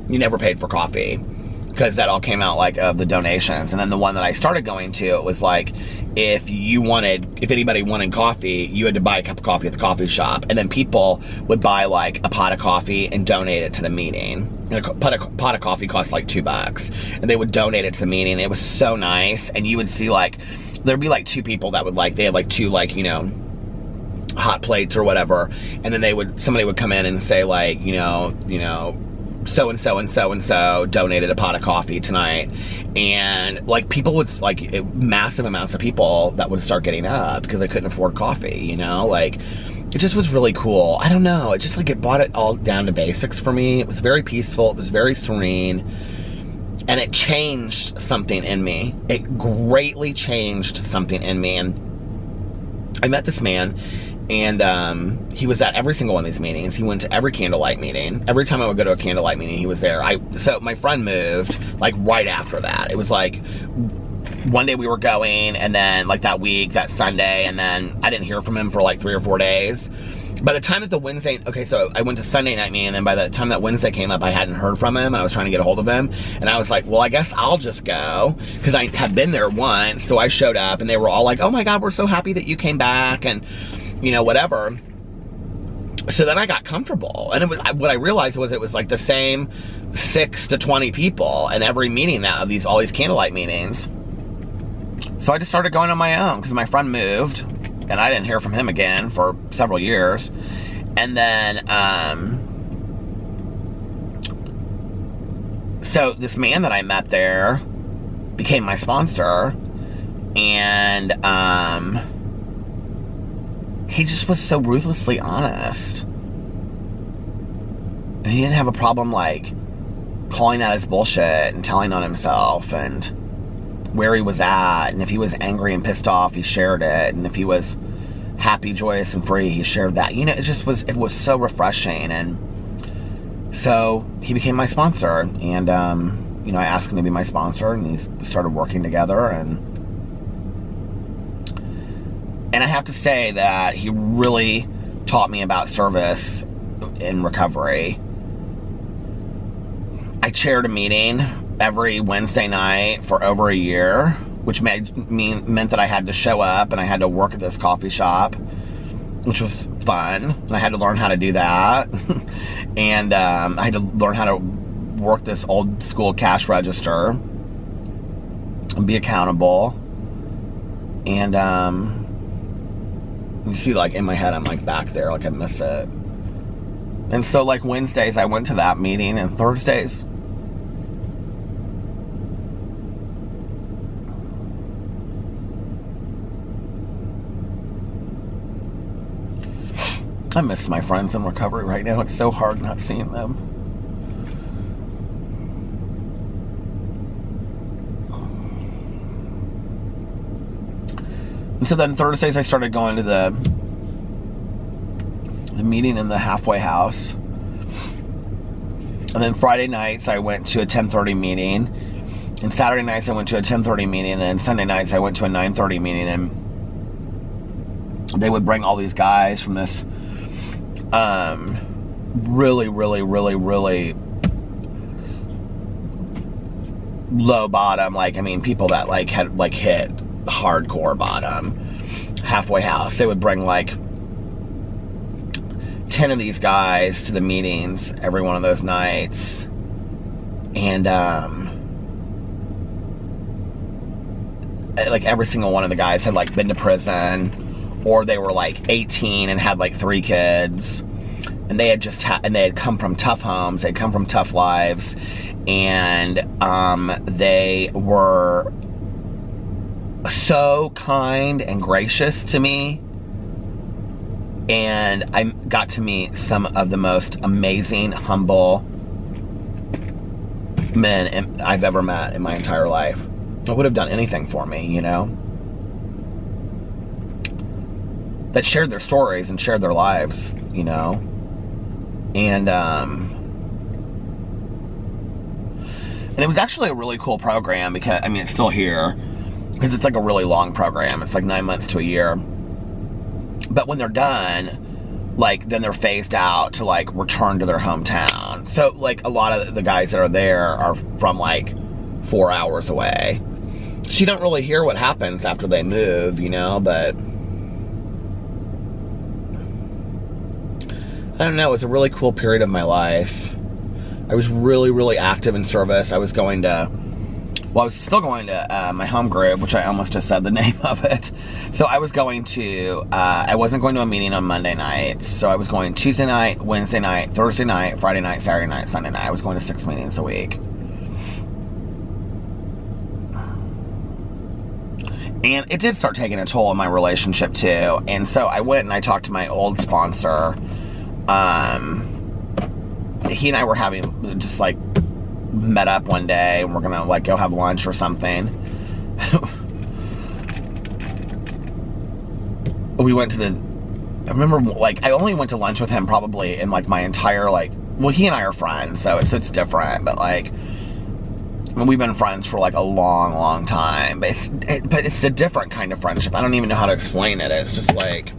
you never paid for coffee, because that all came out like of the donations. And then the one that I started going to, it was like, if anybody wanted coffee, you had to buy a cup of coffee at the coffee shop, and then people would buy like a pot of coffee and donate it to the meeting. And a pot of coffee cost like $2, and they would donate it to the meeting. It was so nice. And you would see like, there'd be like 2 people that would like, they had like 2 like, you know, hot plates or whatever, and then somebody would come in and say like, you know, so-and-so and so-and-so donated a pot of coffee tonight, and like people would like, massive amounts of people that would start getting up because they couldn't afford coffee, you know, like, it just was really cool. I don't know. It just like it brought it all down to basics for me. It was very peaceful. It was very serene. And it changed something in me. It greatly changed something in me. And I met this man, and he was at every single one of these meetings. He went to every candlelight meeting. Every time I would go to a candlelight meeting, he was there. So my friend moved like right after that. It was like one day we were going, and then like that week, that Sunday, and then I didn't hear from him for like 3 or 4 days. By the time that the Wednesday, okay, so I went to Sunday night meeting, and then by the time that Wednesday came up, I hadn't heard from him, and I was trying to get a hold of him, and I was like, well, I guess I'll just go, because I had been there once. So I showed up, and they were all like, oh my God, we're so happy that you came back, and, you know, whatever. So then I got comfortable, and it was, what I realized was it was like the same 6 to 20 people in every meeting now of all these candlelight meetings. So I just started going on my own, because my friend moved, and I didn't hear from him again for several years. And then, so this man that I met there became my sponsor, and he just was so ruthlessly honest. And he didn't have a problem like calling out his bullshit and telling on himself, and where he was at, and if he was angry and pissed off, he shared it, and if he was happy, joyous, and free, he shared that. You know, it was so refreshing. And so he became my sponsor, and you know, I asked him to be my sponsor, and we started working together, and I have to say that he really taught me about service in recovery. I chaired a meeting every Wednesday night for over a year, which meant that I had to show up, and I had to work at this coffee shop, which was fun, and I had to learn how to do that. And I had to learn how to work this old school cash register and be accountable. And you see, like, in my head, I'm like back there, like I miss it. And so like Wednesdays I went to that meeting, and Thursdays I miss my friends in recovery right now. It's so hard not seeing them. And so then Thursdays I started going to the meeting in the halfway house. And then Friday nights I went to a 10:30 meeting. And Saturday nights I went to a 10:30 meeting. And Sunday nights I went to a 9:30 meeting. And they would bring all these guys from this really low bottom, like, I mean, people that like had like hit hardcore bottom, halfway house. They would bring like 10 of these guys to the meetings every one of those nights. And like every single one of the guys had like been to prison, or they were like 18 and had like 3 kids, and they had and they had come from tough homes, they'd come from tough lives, and they were so kind and gracious to me, and I got to meet some of the most amazing, humble men I've ever met in my entire life. I would have done anything for me, you know, that shared their stories and shared their lives, you know. And it was actually a really cool program, because, I mean, it's still here, because it's like a really long program. It's like 9 months to a year. But when they're done, like, then they're phased out to, like, return to their hometown. So, like, a lot of the guys that are there are from, like, 4 hours away. So you don't really hear what happens after they move, you know, but I don't know, it was a really cool period of my life. I was really active in service. I was going to, well, I was still going to my home group, which I almost just said the name of it. So I was going to, I wasn't going to a meeting on Monday nights. So I was going Tuesday night, Wednesday night, Thursday night, Friday night, Saturday night, Sunday night. I was going to 6 meetings a week. And it did start taking a toll on my relationship too. And so I went and I talked to my old sponsor. He and I were having just like met up one day and we're gonna like go have lunch or something. We went to I remember like I only went to lunch with him probably in like my entire like, well, he and I are friends, so it's different, but like, I mean, we've been friends for like a long time, but it's a different kind of friendship. I don't even know how to explain it. It's just like,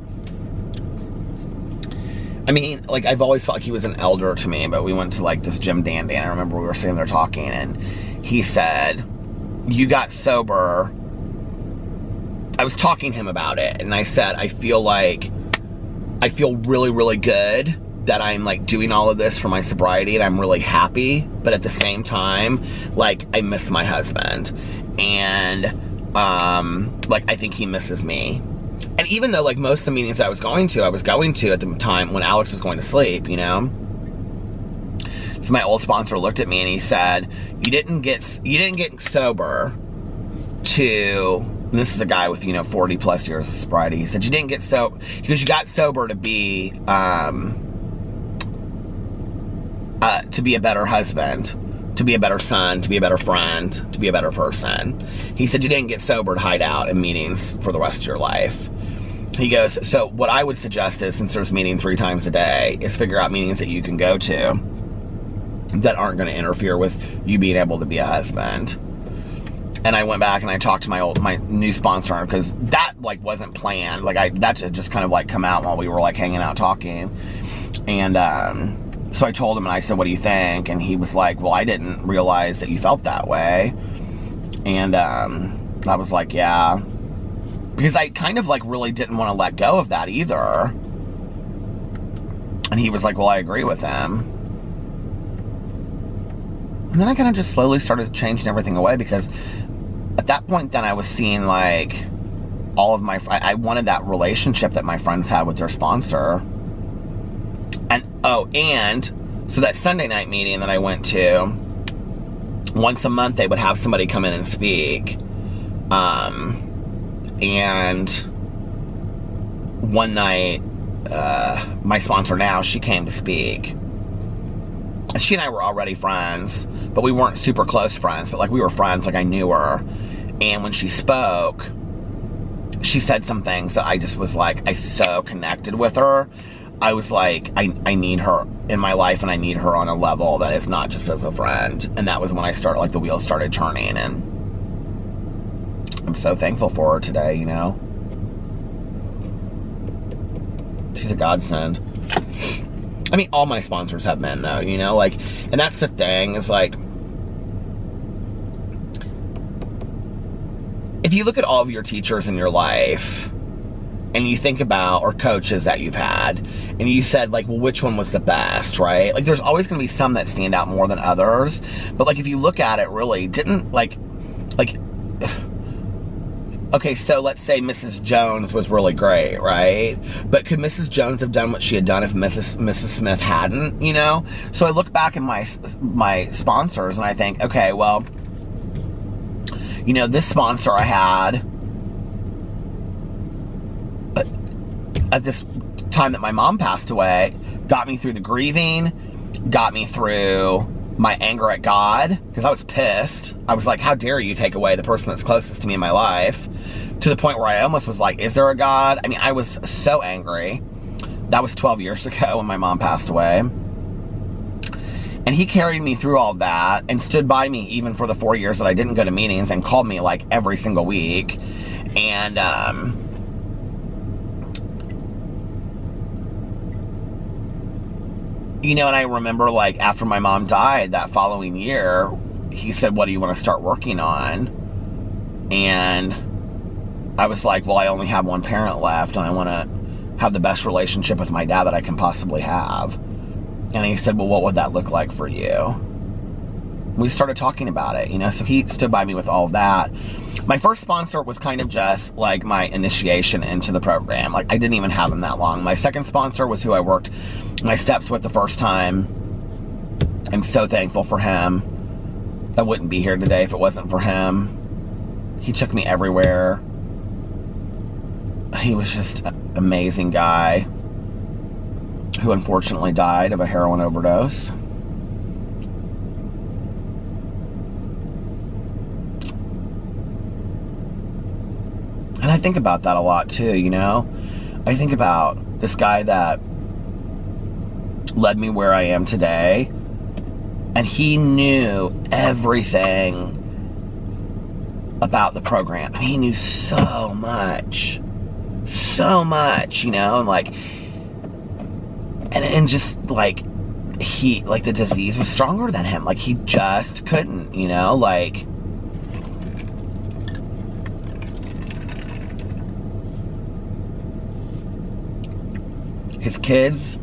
I mean, like I've always felt like he was an elder to me, but we went to like this gym dandy, and I remember we were sitting there talking, and he said, "You got sober." I was talking to him about it, and I said, I feel really good that I'm like doing all of this for my sobriety, and I'm really happy, but at the same time, like I miss my husband, and like I think he misses me. And even though like most of the meetings I was going to at the time when Alex was going to sleep, you know. So my old sponsor looked at me and he said, you didn't get sober to, and this is a guy with, 40 plus years of sobriety. He said, you didn't get sober because you got sober to be a better husband, to be a better son, to be a better friend, to be a better person. He said, you didn't get sober to hide out in meetings for the rest of your life. He goes, so what I would suggest is, since there's meeting 3 times a day, is figure out meetings that you can go to that aren't going to interfere with you being able to be a husband. And I went back and I talked to my new sponsor, because that like wasn't planned. Like that just kind of like come out while we were like hanging out talking. And so I told him and I said, what do you think? And he was like, well, I didn't realize that you felt that way. And I was like, yeah. Because I kind of like really didn't want to let go of that either. And he was like, well, I agree with him. And then I kind of just slowly started changing everything away, because at that point then I was seeing like all of my, I wanted that relationship that my friends had with their sponsor. And so that Sunday night meeting that I went to, once a month they would have somebody come in and speak. And one night, my sponsor now, she came to speak. And she and I were already friends, but we weren't super close friends, but like we were friends, like I knew her. And when she spoke, she said some things that I just was like, I so connected with her. I was like, I need her in my life, and I need her on a level that is not just as a friend. And that was when I started, like the wheels started turning, and I'm so thankful for her today, She's a godsend. I mean, all my sponsors have been, though, like, and that's the thing, is like, if you look at all of your teachers in your life, and you think about, or coaches that you've had, and you said, like, well, which one was the best, right? Like, there's always going to be some that stand out more than others, but, like, if you look at it, really, okay, so let's say Mrs. Jones was really great, right? But could Mrs. Jones have done what she had done if Mrs. Smith hadn't, So I look back at my sponsors and I think, okay, well, this sponsor I had at this time that my mom passed away got me through the grieving, got me through my anger at God, because I was pissed. I was like, how dare you take away the person that's closest to me in my life, to the point where I almost was like, is there a God? I mean, I was so angry. That was 12 years ago when my mom passed away. And he carried me through all of that and stood by me even for the 4 years that I didn't go to meetings, and called me like every single week. And and I remember, like, after my mom died that following year, he said, what do you want to start working on? And I was like, well, I only have one parent left, and I want to have the best relationship with my dad that I can possibly have. And he said, well, what would that look like for you? We started talking about it, so he stood by me with all of that. My first sponsor was kind of just like my initiation into the program. Like, I didn't even have him that long. My second sponsor was who I worked my steps with the first time. I'm so thankful for him. I wouldn't be here today if it wasn't for him. He took me everywhere. he was just an amazing guy who unfortunately died of a heroin overdose. And I think about that a lot too, you know? I think about this guy that led me where I am today, and he knew everything about the program. I mean, he knew so much, you know, and like, and just like, he, like, the disease was stronger than him. Like, he just couldn't, you know, like, his kids,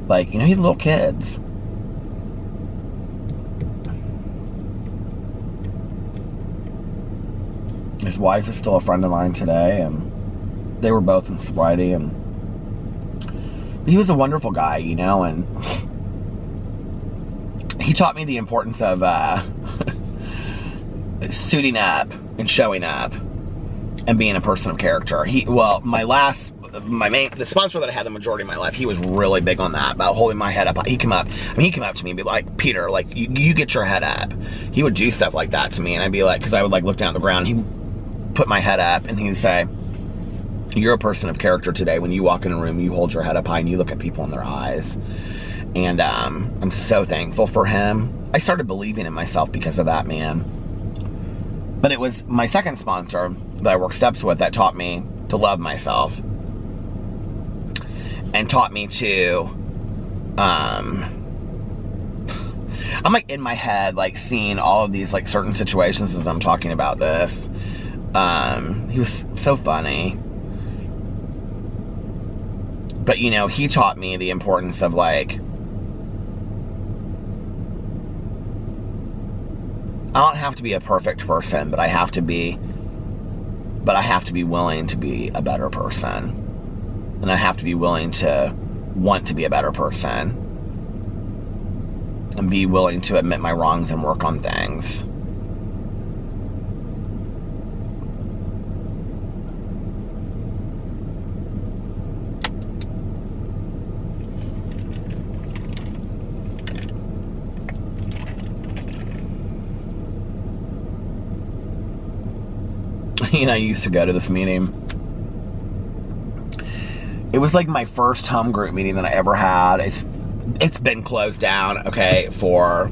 like, you know, he had little kids. His wife is still a friend of mine today, and they were both in sobriety, and he was a wonderful guy, you know, and he taught me the importance of suiting up and showing up and being a person of character. The sponsor that I had the majority of my life, he was really big on that, about holding my head up. He'd come up to me and be like, Peter, like, you get your head up. He would do stuff like that to me, and I'd be like, because I would like look down at the ground, he'd put my head up, and he'd say, you're a person of character today. When you walk in a room, you hold your head up high and you look at people in their eyes. And I'm so thankful for him. I started believing in myself because of that, man. But it was my second sponsor that I worked steps with that taught me to love myself. And taught me to, I'm like in my head, like seeing all of these like certain situations as I'm talking about this. He was so funny. But, you know, he taught me the importance of, like, I don't have to be a perfect person, but I have to be willing to be a better person. And I have to be willing to want to be a better person. And be willing to admit my wrongs and work on things. You know, I used to go to this meeting. It was like my first home group meeting that I ever had. It's been closed down, okay, for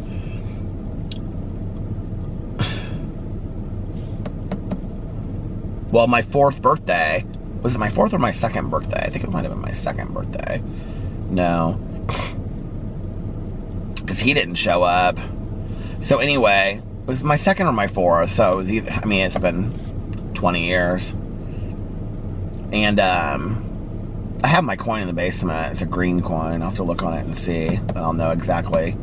well, my 4th birthday. Was it my 4th or my 2nd birthday? I think it might have been my 2nd birthday. No. Because he didn't show up. So anyway, it was my 2nd or my 4th, so it was either, I mean, it's been 20 years. And I have my coin in the basement. It's a green coin. I'll have to look on it and see. I'll know exactly.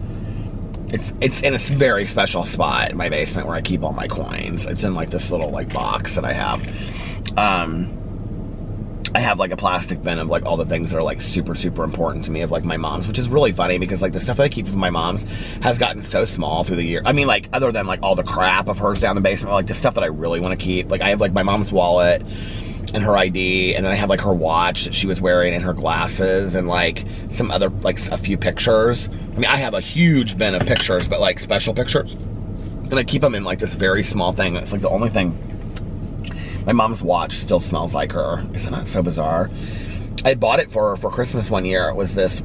It's in a very special spot in my basement where I keep all my coins. It's in like this little like box that I have. I have like a plastic bin of like all the things that are like super, super important to me of like my mom's, which is really funny because like the stuff that I keep from my mom's has gotten so small through the year. I mean, like, other than like all the crap of hers down the basement, like the stuff that I really want to keep. Like I have like my mom's wallet and her ID, and then I have like her watch that she was wearing and her glasses and like some other, like a few pictures. I mean, I have a huge bin of pictures, but like special pictures. And I keep them in like this very small thing. It's like the only thing. My mom's watch still smells like her. Isn't that so bizarre? I bought it for Christmas one year. It was this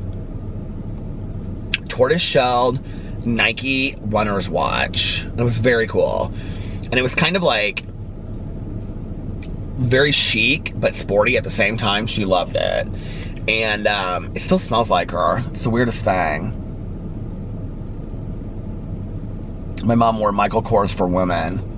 tortoise-shelled Nike runner's watch. It was very cool. And it was kind of like very chic, but sporty at the same time. She loved it. And it still smells like her. It's the weirdest thing. My mom wore Michael Kors for women.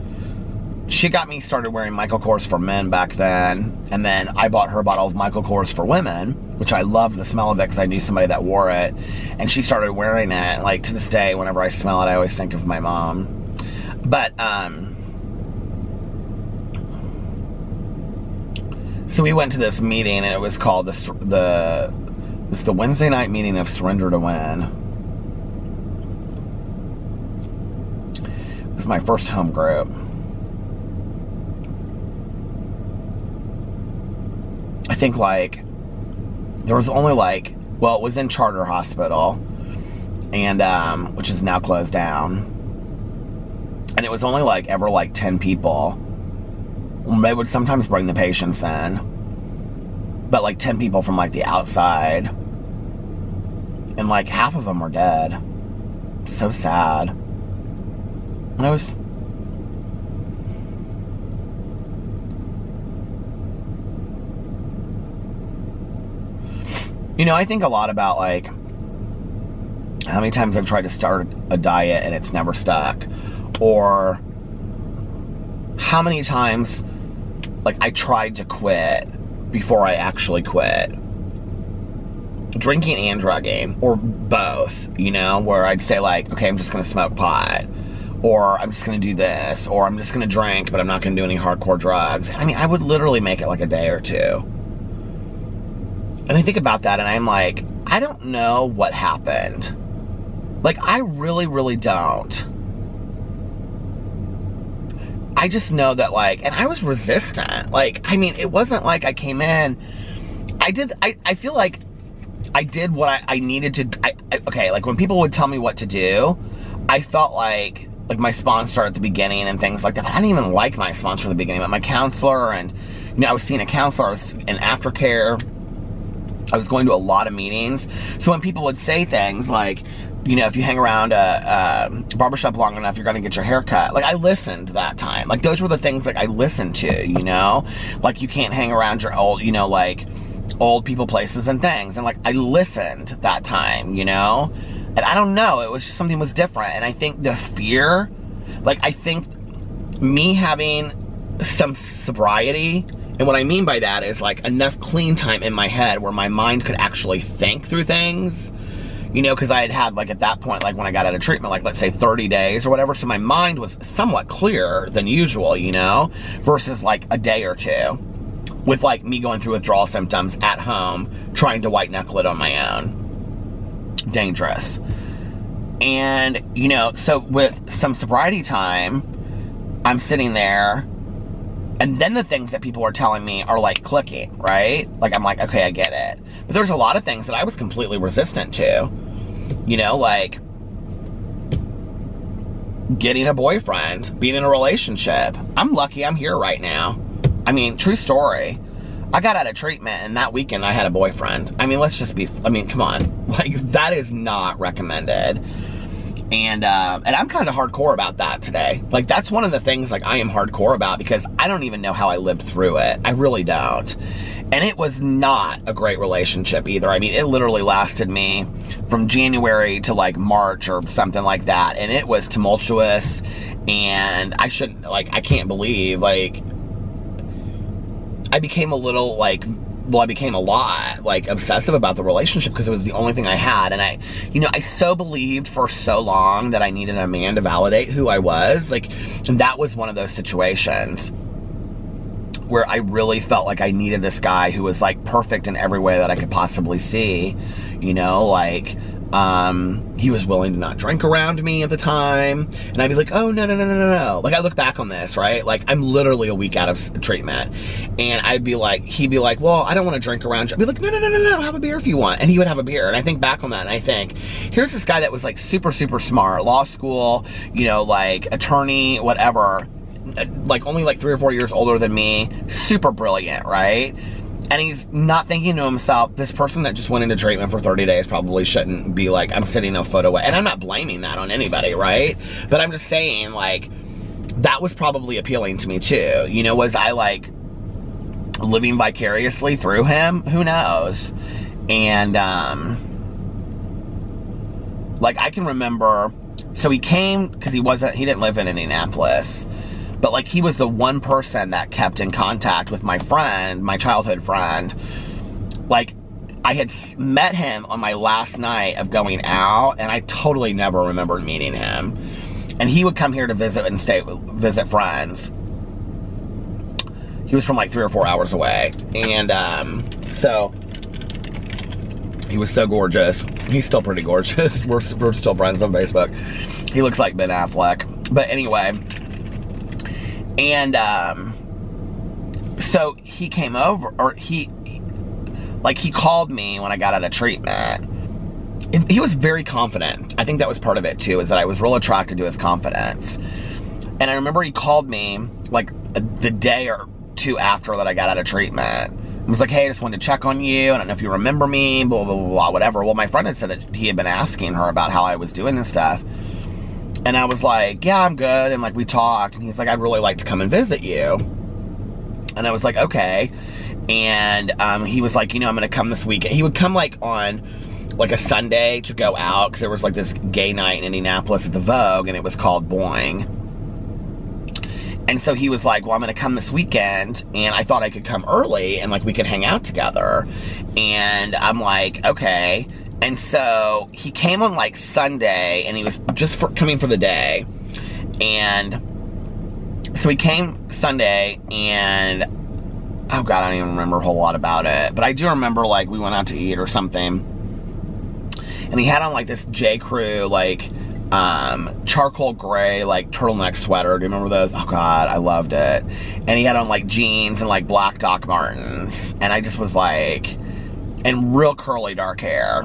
She got me started wearing Michael Kors for men back then, and then I bought her a bottle of Michael Kors for women, which I loved the smell of it because I knew somebody that wore it, and she started wearing it. Like, to this day, whenever I smell it, I always think of my mom. But, so we went to this meeting, and it was called the Wednesday night meeting of Surrender to Win. It was my first home group. think like, there was only like, well, it was in Charter Hospital, and which is now closed down, and it was only like ever like 10 people. They would sometimes bring the patients in, but like 10 people from like the outside, and like half of them were dead. So sad. It was, you know, I think a lot about like how many times I've tried to start a diet and it's never stuck, or how many times like I tried to quit before I actually quit. Drinking and drugging, or both, you know, where I'd say like, okay, I'm just gonna smoke pot, or I'm just gonna do this, or I'm just gonna drink, but I'm not gonna do any hardcore drugs. I mean, I would literally make it like a day or two. And I think about that and I'm like, I don't know what happened. Like, I really, really don't. I just know that like, and I was resistant. Like, I mean, it wasn't like I came in, I feel like I did what I needed to, okay, like when people would tell me what to do, I felt like my sponsor at the beginning and things like that. I didn't even like my sponsor at the beginning, but my counselor, and, you know, I was seeing a counselor, I was in aftercare, I was going to a lot of meetings. So when people would say things like, you know, if you hang around a barbershop long enough, you're gonna get your hair cut. Like, I listened that time. Like, those were the things like I listened to, you know? Like, you can't hang around your old, you know, like, old people, places, and things. And like, I listened that time, you know? And I don't know, it was just something was different. And I think the fear, like, I think me having some sobriety, and what I mean by that is like enough clean time in my head where my mind could actually think through things, you know, because I had like at that point, like when I got out of treatment, like let's say 30 days or whatever, so my mind was somewhat clearer than usual, you know, versus like a day or two with like me going through withdrawal symptoms at home, trying to white knuckle it on my own. Dangerous. And, you know, so with some sobriety time, I'm sitting there, and then the things that people are telling me are like clicking, right? Like, I'm like, okay, I get it. But there's a lot of things that I was completely resistant to, you know, like getting a boyfriend, being in a relationship. I'm lucky I'm here right now. I mean, true story. I got out of treatment and that weekend I had a boyfriend. I mean, let's just be, I mean, come on. Like, that is not recommended. And I'm kind of hardcore about that today. Like, that's one of the things, like, I am hardcore about, because I don't even know how I lived through it. I really don't. And it was not a great relationship either. I mean, it literally lasted me from January to, like, March or something like that. And it was tumultuous. And I shouldn't, like, I can't believe, like, I became a little, like, well, I became a lot, like, obsessive about the relationship because it was the only thing I had. And I, you know, I so believed for so long that I needed a man to validate who I was. Like, and that was one of those situations where I really felt like I needed this guy who was, like, perfect in every way that I could possibly see. You know, like, he was willing to not drink around me at the time. And I'd be like, oh, no. Like, I look back on this, right? Like, I'm literally a week out of treatment. And I'd be like, he'd be like, well, I don't want to drink around you. I'd be like, no, have a beer if you want. And he would have a beer. And I think back on that and I think, here's this guy that was, like, super, super smart, law school, you know, like, attorney, whatever, like, only like 3 or 4 years older than me, super brilliant, right? And he's not thinking to himself, this person that just went into treatment for 30 days probably shouldn't be like, I'm sitting a foot away. And I'm not blaming that on anybody, right? But I'm just saying, like, that was probably appealing to me too. You know, was I, like, living vicariously through him? Who knows? And, like, I can remember, so he came, because he didn't live in Indianapolis. But, like, he was the one person that kept in contact with my friend, my childhood friend. Like, I had met him on my last night of going out, and I totally never remembered meeting him. And he would come here to visit and visit friends. He was from, like, 3 or 4 hours away. And, so, he was so gorgeous. He's still pretty gorgeous. We're still friends on Facebook. He looks like Ben Affleck. But anyway... And, so he came over, or like, he called me when I got out of treatment. He was very confident. I think that was part of it too, is that I was real attracted to his confidence. And I remember he called me like the day or two after that I got out of treatment. He was like, hey, I just wanted to check on you. I don't know if you remember me, blah, blah, blah, blah, whatever. Well, my friend had said that he had been asking her about how I was doing and stuff. And I was like, yeah, I'm good. And like, we talked, and he's like, I'd really like to come and visit you. And I was like, okay. And he was like, you know, I'm going to come this weekend. He would come like on like a Sunday to go out, because there was like this gay night in Indianapolis at the Vogue, and it was called Boing. And so he was like, well, I'm going to come this weekend, and I thought I could come early, and like we could hang out together. And I'm like, okay. And so he came on like Sunday, and he was just coming for the day. And so he came Sunday, and oh God, I don't even remember a whole lot about it. But I do remember like we went out to eat or something. And he had on like this J. Crew, like, charcoal gray, like, turtleneck sweater. Do you remember those? Oh, God, I loved it. And he had on, like, jeans and, like, black Doc Martens. And I just was like, and real curly dark hair.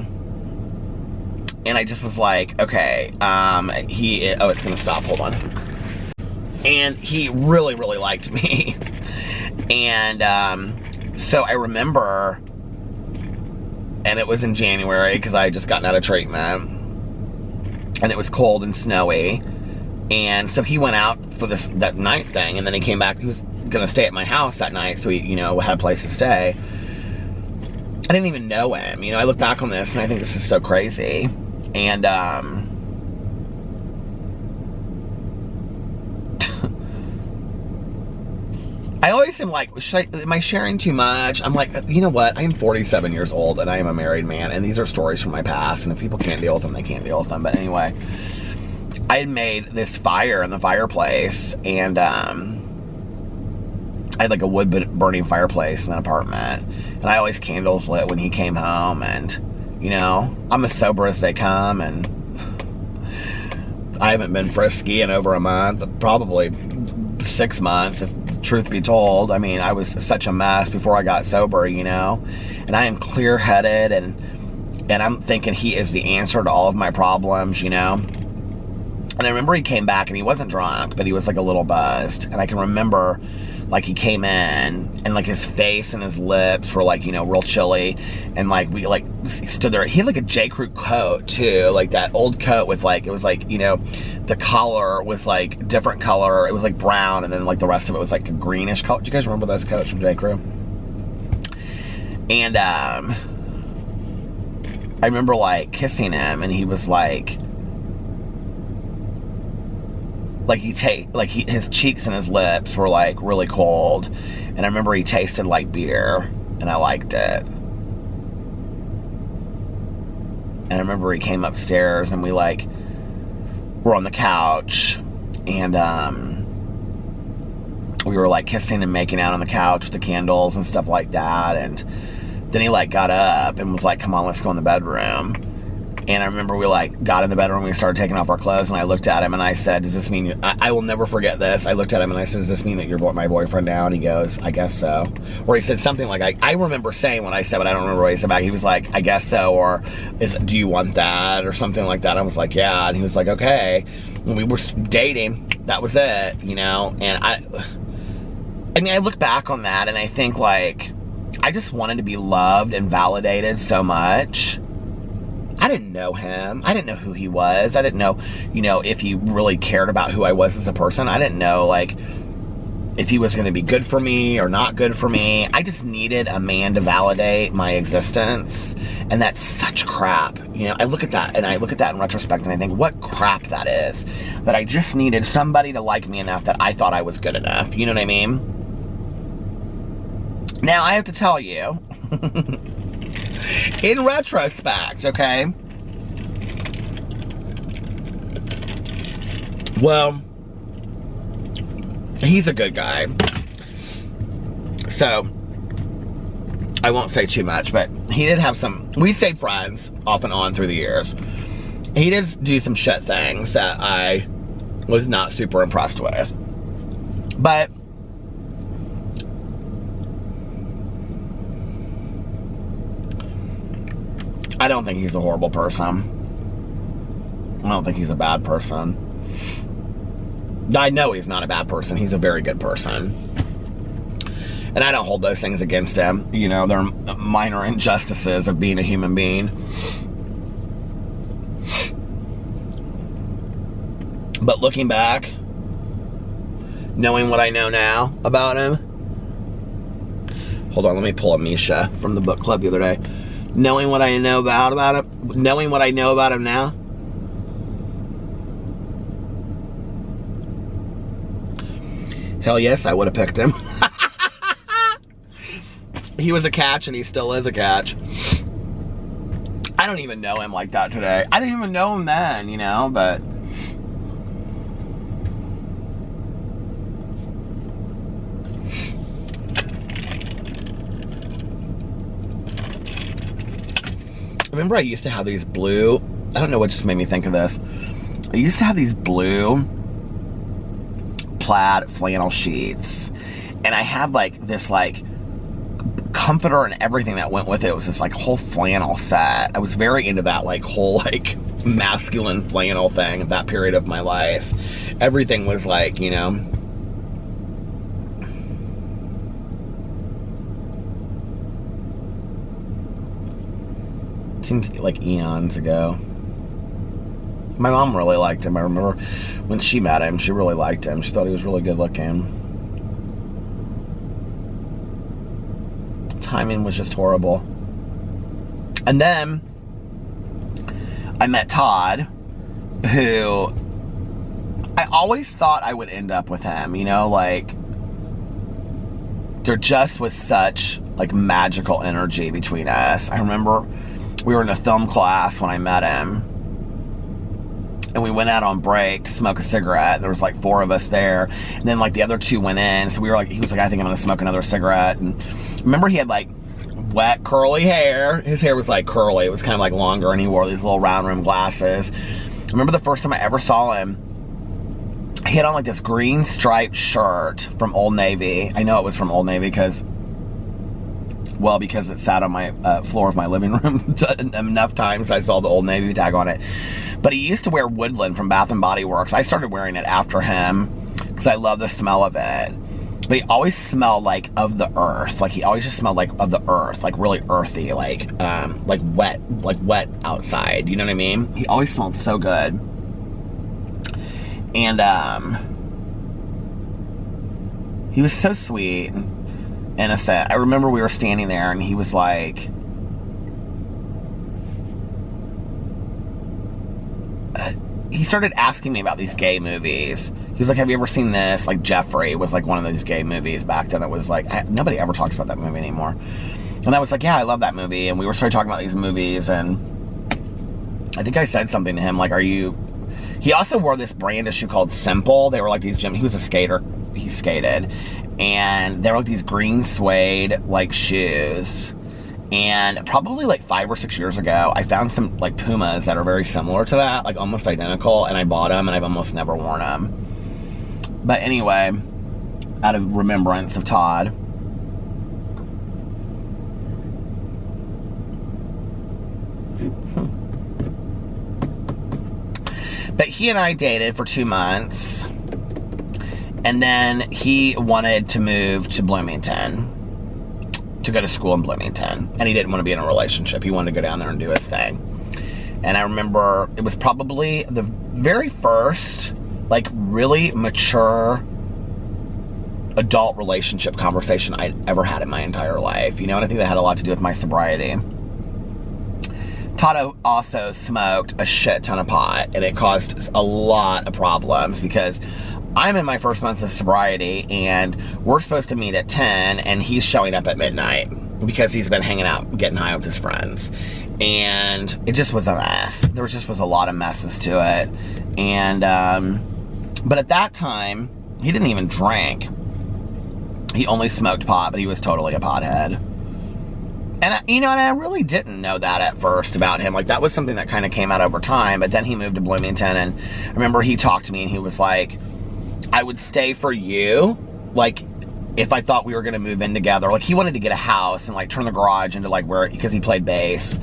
And I just was like, okay, oh, it's gonna stop, hold on. And he really, really liked me. And, so I remember, and it was in January, because I had just gotten out of treatment. And it was cold and snowy. And so he went out for that night thing, and then he came back. He was gonna stay at my house that night, so he, you know, had a place to stay. I didn't even know him. You know, I look back on this, and I think this is so crazy. And, I always am like, am I sharing too much? I'm like, you know what? I am 47 years old, and I am a married man, and these are stories from my past, and if people can't deal with them, they can't deal with them. But anyway, I had made this fire in the fireplace, and I had like a wood-burning fireplace in an apartment, and I always candles lit when he came home, and, you know, I'm as sober as they come, and I haven't been frisky in over a month, probably 6 months, if truth be told. I mean, I was such a mess before I got sober, you know, and I am clear-headed, and I'm thinking he is the answer to all of my problems, you know. And I remember he came back, and he wasn't drunk, but he was like a little buzzed. And I can remember, like, he came in, and like his face and his lips were like, you know, real chilly, and like we like stood there. He had like a J. Crew coat too, like that old coat with like, it was like, you know, the collar was like different color. It was like brown, and then like the rest of it was like a greenish color. Do you guys remember those coats from J. Crew? And I remember like kissing him, and he was like his cheeks and his lips were like really cold, and I remember he tasted like beer, and I liked it. And I remember he came upstairs, and we like were on the couch, and we were like kissing and making out on the couch with the candles and stuff like that. And then he like got up and was like, come on, let's go in the bedroom. And I remember we like got in the bedroom, we started taking off our clothes, and I looked at him and I said, does this mean I will never forget this. I looked at him and I said, does this mean that you're my boyfriend now? And he goes, I guess so. Or he said something like, I remember saying what I said, but I don't remember what he said back. He was like, I guess so. Or do you want that? Or something like that. I was like, yeah. And he was like, okay. And we were dating. That was it, you know? And I mean, I look back on that and I think like, I just wanted to be loved and validated so much. I didn't know him. I didn't know who he was. I didn't know, you know, if he really cared about who I was as a person. I didn't know, like, if he was going to be good for me or not good for me. I just needed a man to validate my existence. And that's such crap. You know, I look at that, and I look at that in retrospect, and I think, what crap that is. That I just needed somebody to like me enough that I thought I was good enough. You know what I mean? Now, I have to tell you... in retrospect, okay? Well, he's a good guy. So, I won't say too much, but he did have some... We stayed friends off and on through the years. He did do some shit things that I was not super impressed with. But... I don't think he's a horrible person. I don't think he's a bad person. I know he's not a bad person. He's a very good person. And I don't hold those things against him. You know, they're minor injustices of being a human being. But looking back, knowing what I know now about him. Hold on, let me pull a Misha from the book club the other day. Knowing what I know about him. Knowing what I know about him now. Hell yes, I would have picked him. He was a catch and he still is a catch. I don't even know him like that today. I didn't even know him then, you know, but... Remember I used to have these blue... I don't know what just made me think of this. I used to have these blue plaid flannel sheets. And I had like this like comforter and everything that went with it. It was this like whole flannel set. I was very into that like whole like masculine flannel thing at that period of my life. Everything was like, you know, seems like eons ago. My mom really liked him. I remember when she met him, she really liked him. She thought he was really good looking. Timing was just horrible. And then I met Todd, who I always thought I would end up with him, you know, like there just was such like magical energy between us. I remember we were in a film class when I met him. And we went out on break to smoke a cigarette. There was like 4 of us there. And then like the other 2 went in. So we were like, he was like, I think I'm gonna smoke another cigarette. And remember he had like wet curly hair. His hair was like curly. It was kind of like longer and he wore these little round rim glasses. I remember the first time I ever saw him, he had on like this green striped shirt from Old Navy. I know it was from Old Navy because it sat on my floor of my living room enough times I saw the Old Navy tag on it. But he used to wear Woodland from Bath & Body Works. I started wearing it after him because I love the smell of it. But he always smelled like of the earth. Like he always just smelled like of the earth, like really earthy, like wet outside. You know what I mean? He always smelled so good. And he was so sweet. Innocent. I remember we were standing there and he was like, he started asking me about these gay movies. He was like, have you ever seen this? Like Jeffrey was like one of these gay movies back then. It was like, nobody ever talks about that movie anymore. And I was like, yeah, I love that movie. And we were started talking about these movies and I think I said something to him like, he also wore this brand of shoe called Simple. They were like these he was a skater. He skated. And they were like these green suede like shoes. And probably like 5 or 6 years ago, I found some like Pumas that are very similar to that, like almost identical. And I bought them and I've almost never worn them. But anyway, out of remembrance of Todd. But he and I dated for 2 months. And then he wanted to move to Bloomington, to go to school in Bloomington. And he didn't want to be in a relationship. He wanted to go down there and do his thing. And I remember it was probably the very first, like, really mature adult relationship conversation I'd ever had in my entire life. You know, and I think that had a lot to do with my sobriety. Todd also smoked a shit ton of pot, and it caused a lot of problems because I'm in my first month of sobriety, and we're supposed to meet at 10, and he's showing up at midnight because he's been hanging out, getting high with his friends. And it just was a mess. There just was a lot of messes to it. And, but at that time, he didn't even drink. He only smoked pot, but he was totally a pothead. And, you know, and I really didn't know that at first about him. Like, that was something that kind of came out over time. But then he moved to Bloomington, and I remember he talked to me, and he was like, I would stay for you, like, if I thought we were going to move in together. Like, he wanted to get a house and, like, turn the garage into, like, where, because he played bass.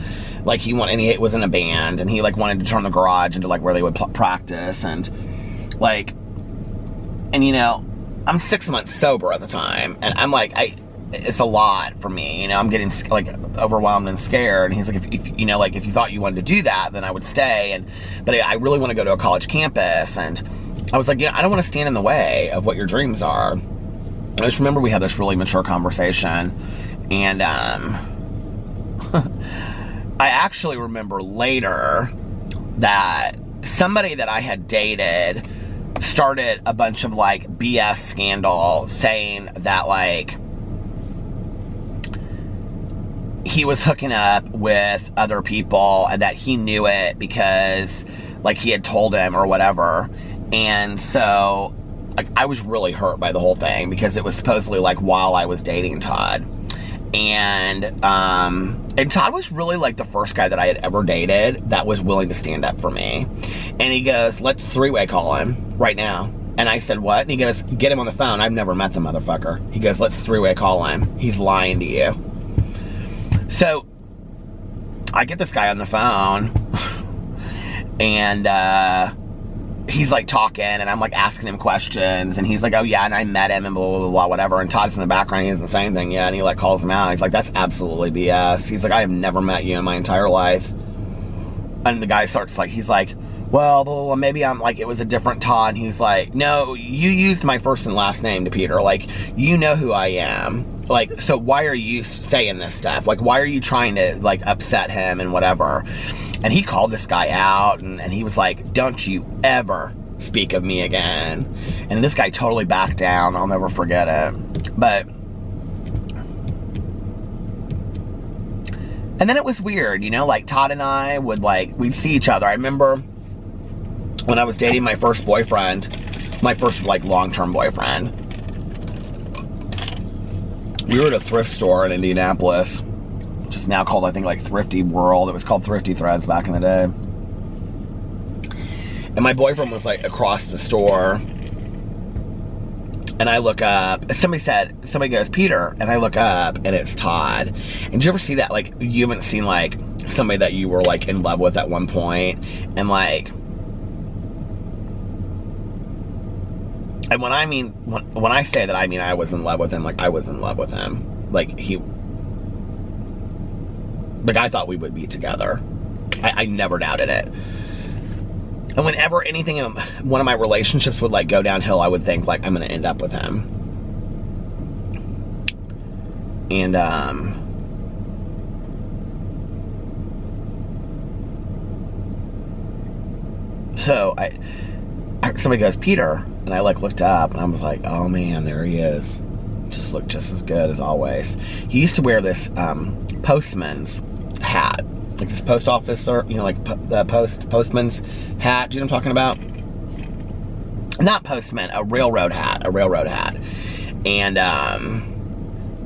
Like, and he was in a band, and he, like, wanted to turn the garage into, like, where they would practice, and, like, and, you know, I'm 6 months sober at the time, and I'm like, it's a lot for me, you know, I'm getting, like, overwhelmed and scared, and he's like, if you know, like, if you thought you wanted to do that, then I would stay, but I really want to go to a college campus, and I was like, yeah, I don't want to stand in the way of what your dreams are. I just remember we had this really mature conversation, and I actually remember later that somebody that I had dated started a bunch of, like, BS scandal saying that, like, he was hooking up with other people and that he knew it because, like, he had told him or whatever. And so, like, I was really hurt by the whole thing because it was supposedly, like, while I was dating Todd. And Todd was really, like, the first guy that I had ever dated that was willing to stand up for me. And he goes, let's three-way call him right now. And I said, what? And he goes, get him on the phone. I've never met the motherfucker. He goes, let's three-way call him. He's lying to you. So, I get this guy on the phone, and he's, like, talking, and I'm, like, asking him questions, and he's like, oh, yeah, and I met him, and blah, blah, blah, whatever, and Todd's in the background, he doesn't say anything yet, and he, like, calls him out, he's like, that's absolutely BS. He's like, I have never met you in my entire life. And the guy starts, like, he's like, well, blah, blah, blah, maybe I'm, like, it was a different Todd, and he's like, no, you used my first and last name to Peter, like, you know who I am. Like, so why are you saying this stuff? Like, why are you trying to, like, upset him and whatever? And he called this guy out, and he was like, don't you ever speak of me again. And this guy totally backed down. I'll never forget it. But, and then it was weird, you know, like, Todd and I would, like, we'd see each other. I remember when I was dating my first boyfriend, my first, like, long-term boyfriend, we were at a thrift store in Indianapolis, which is now called, I think, like, Thrifty World. It was called Thrifty Threads back in the day. And my boyfriend was, like, across the store. And I look up. Somebody goes, Peter. And I look up, and it's Todd. And did you ever see that? Like, you haven't seen, like, somebody that you were, like, in love with at one point, and, like, and when I say that, I mean I was in love with him, like, I was in love with him. Like, I thought we would be together. I never doubted it. And whenever anything in one of my relationships would, like, go downhill, I would think, like, I'm going to end up with him. And, so somebody goes, Peter, and I, like, looked up, and I was like, oh man, there he is. Just looked just as good as always. He used to wear this postman's hat, like this post office, or, you know, like the postman's hat. Do you know what I'm talking about? Not postman, a railroad hat. And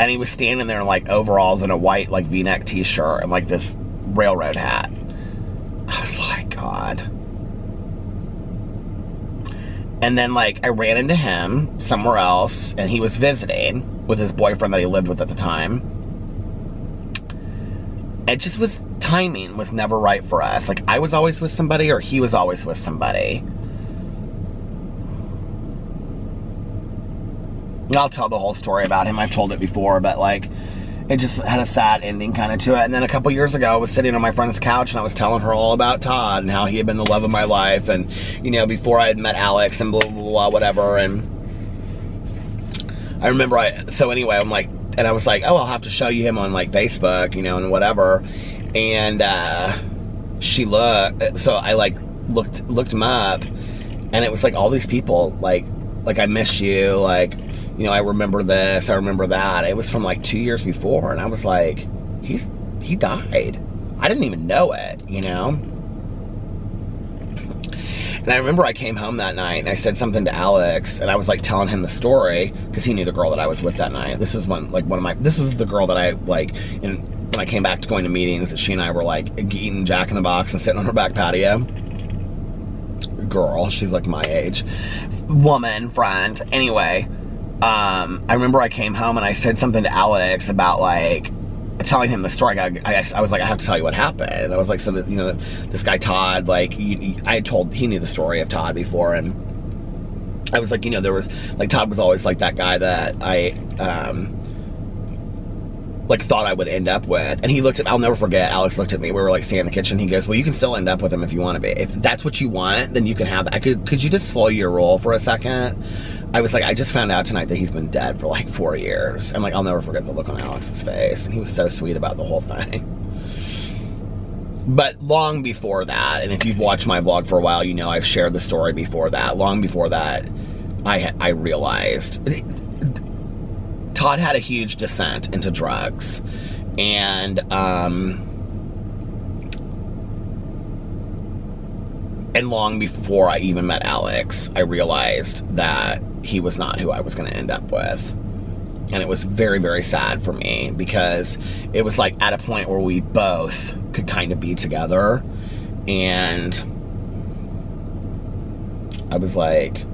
he was standing there in, like, overalls and a white, like, V-neck t-shirt and, like, this railroad hat. I was like, God. And then, like, I ran into him somewhere else, and he was visiting with his boyfriend that he lived with at the time. It just was, timing was never right for us. Like, I was always with somebody, or he was always with somebody. And I'll tell the whole story about him. I've told it before, but, like, it just had a sad ending kind of to it. And then a couple years ago, I was sitting on my friend's couch, and I was telling her all about Todd and how he had been the love of my life, and, you know, before I had met Alex and blah, blah, blah, whatever. And I remember so anyway, I'm like, and I was like, oh, I'll have to show you him on, like, Facebook, you know, and whatever. And she looked, so I, like, looked him up, and it was, like, all these people, like, I miss you, like, you know, I remember this, I remember that. It was from, like, 2 years before, and I was like, he died. I didn't even know it, you know? And I remember I came home that night, and I said something to Alex, and I was, like, telling him the story, because he knew the girl that I was with that night. This is this was the girl that I, like, when I came back to going to meetings, that she and I were, like, eating Jack in the Box and sitting on her back patio. Girl, she's, like, my age. Woman, friend. Anyway, I remember I came home and I said something to Alex about, like, telling him the story. I was like, I have to tell you what happened. I was like, so that, you know, this guy Todd, like, I had told, he knew the story of Todd before, and I was like, you know, there was, like, Todd was always like that guy that I, like, thought I would end up with. And he looked at, I'll never forget, Alex looked at me, we were like sitting in the kitchen, he goes, well, you can still end up with him if you want to be. If that's what you want, then you can have that. Could you just slow your roll for a second? I was like, I just found out tonight that he's been dead for like 4 years. And like, I'll never forget the look on Alex's face. And he was so sweet about the whole thing. But long before that, and if you've watched my vlog for a while, you know I've shared the story before that. Long before that, I realized Todd had a huge descent into drugs. And long before I even met Alex, I realized that he was not who I was going to end up with. And it was very, very sad for me, because it was like at a point where we both could kind of be together. And I was like,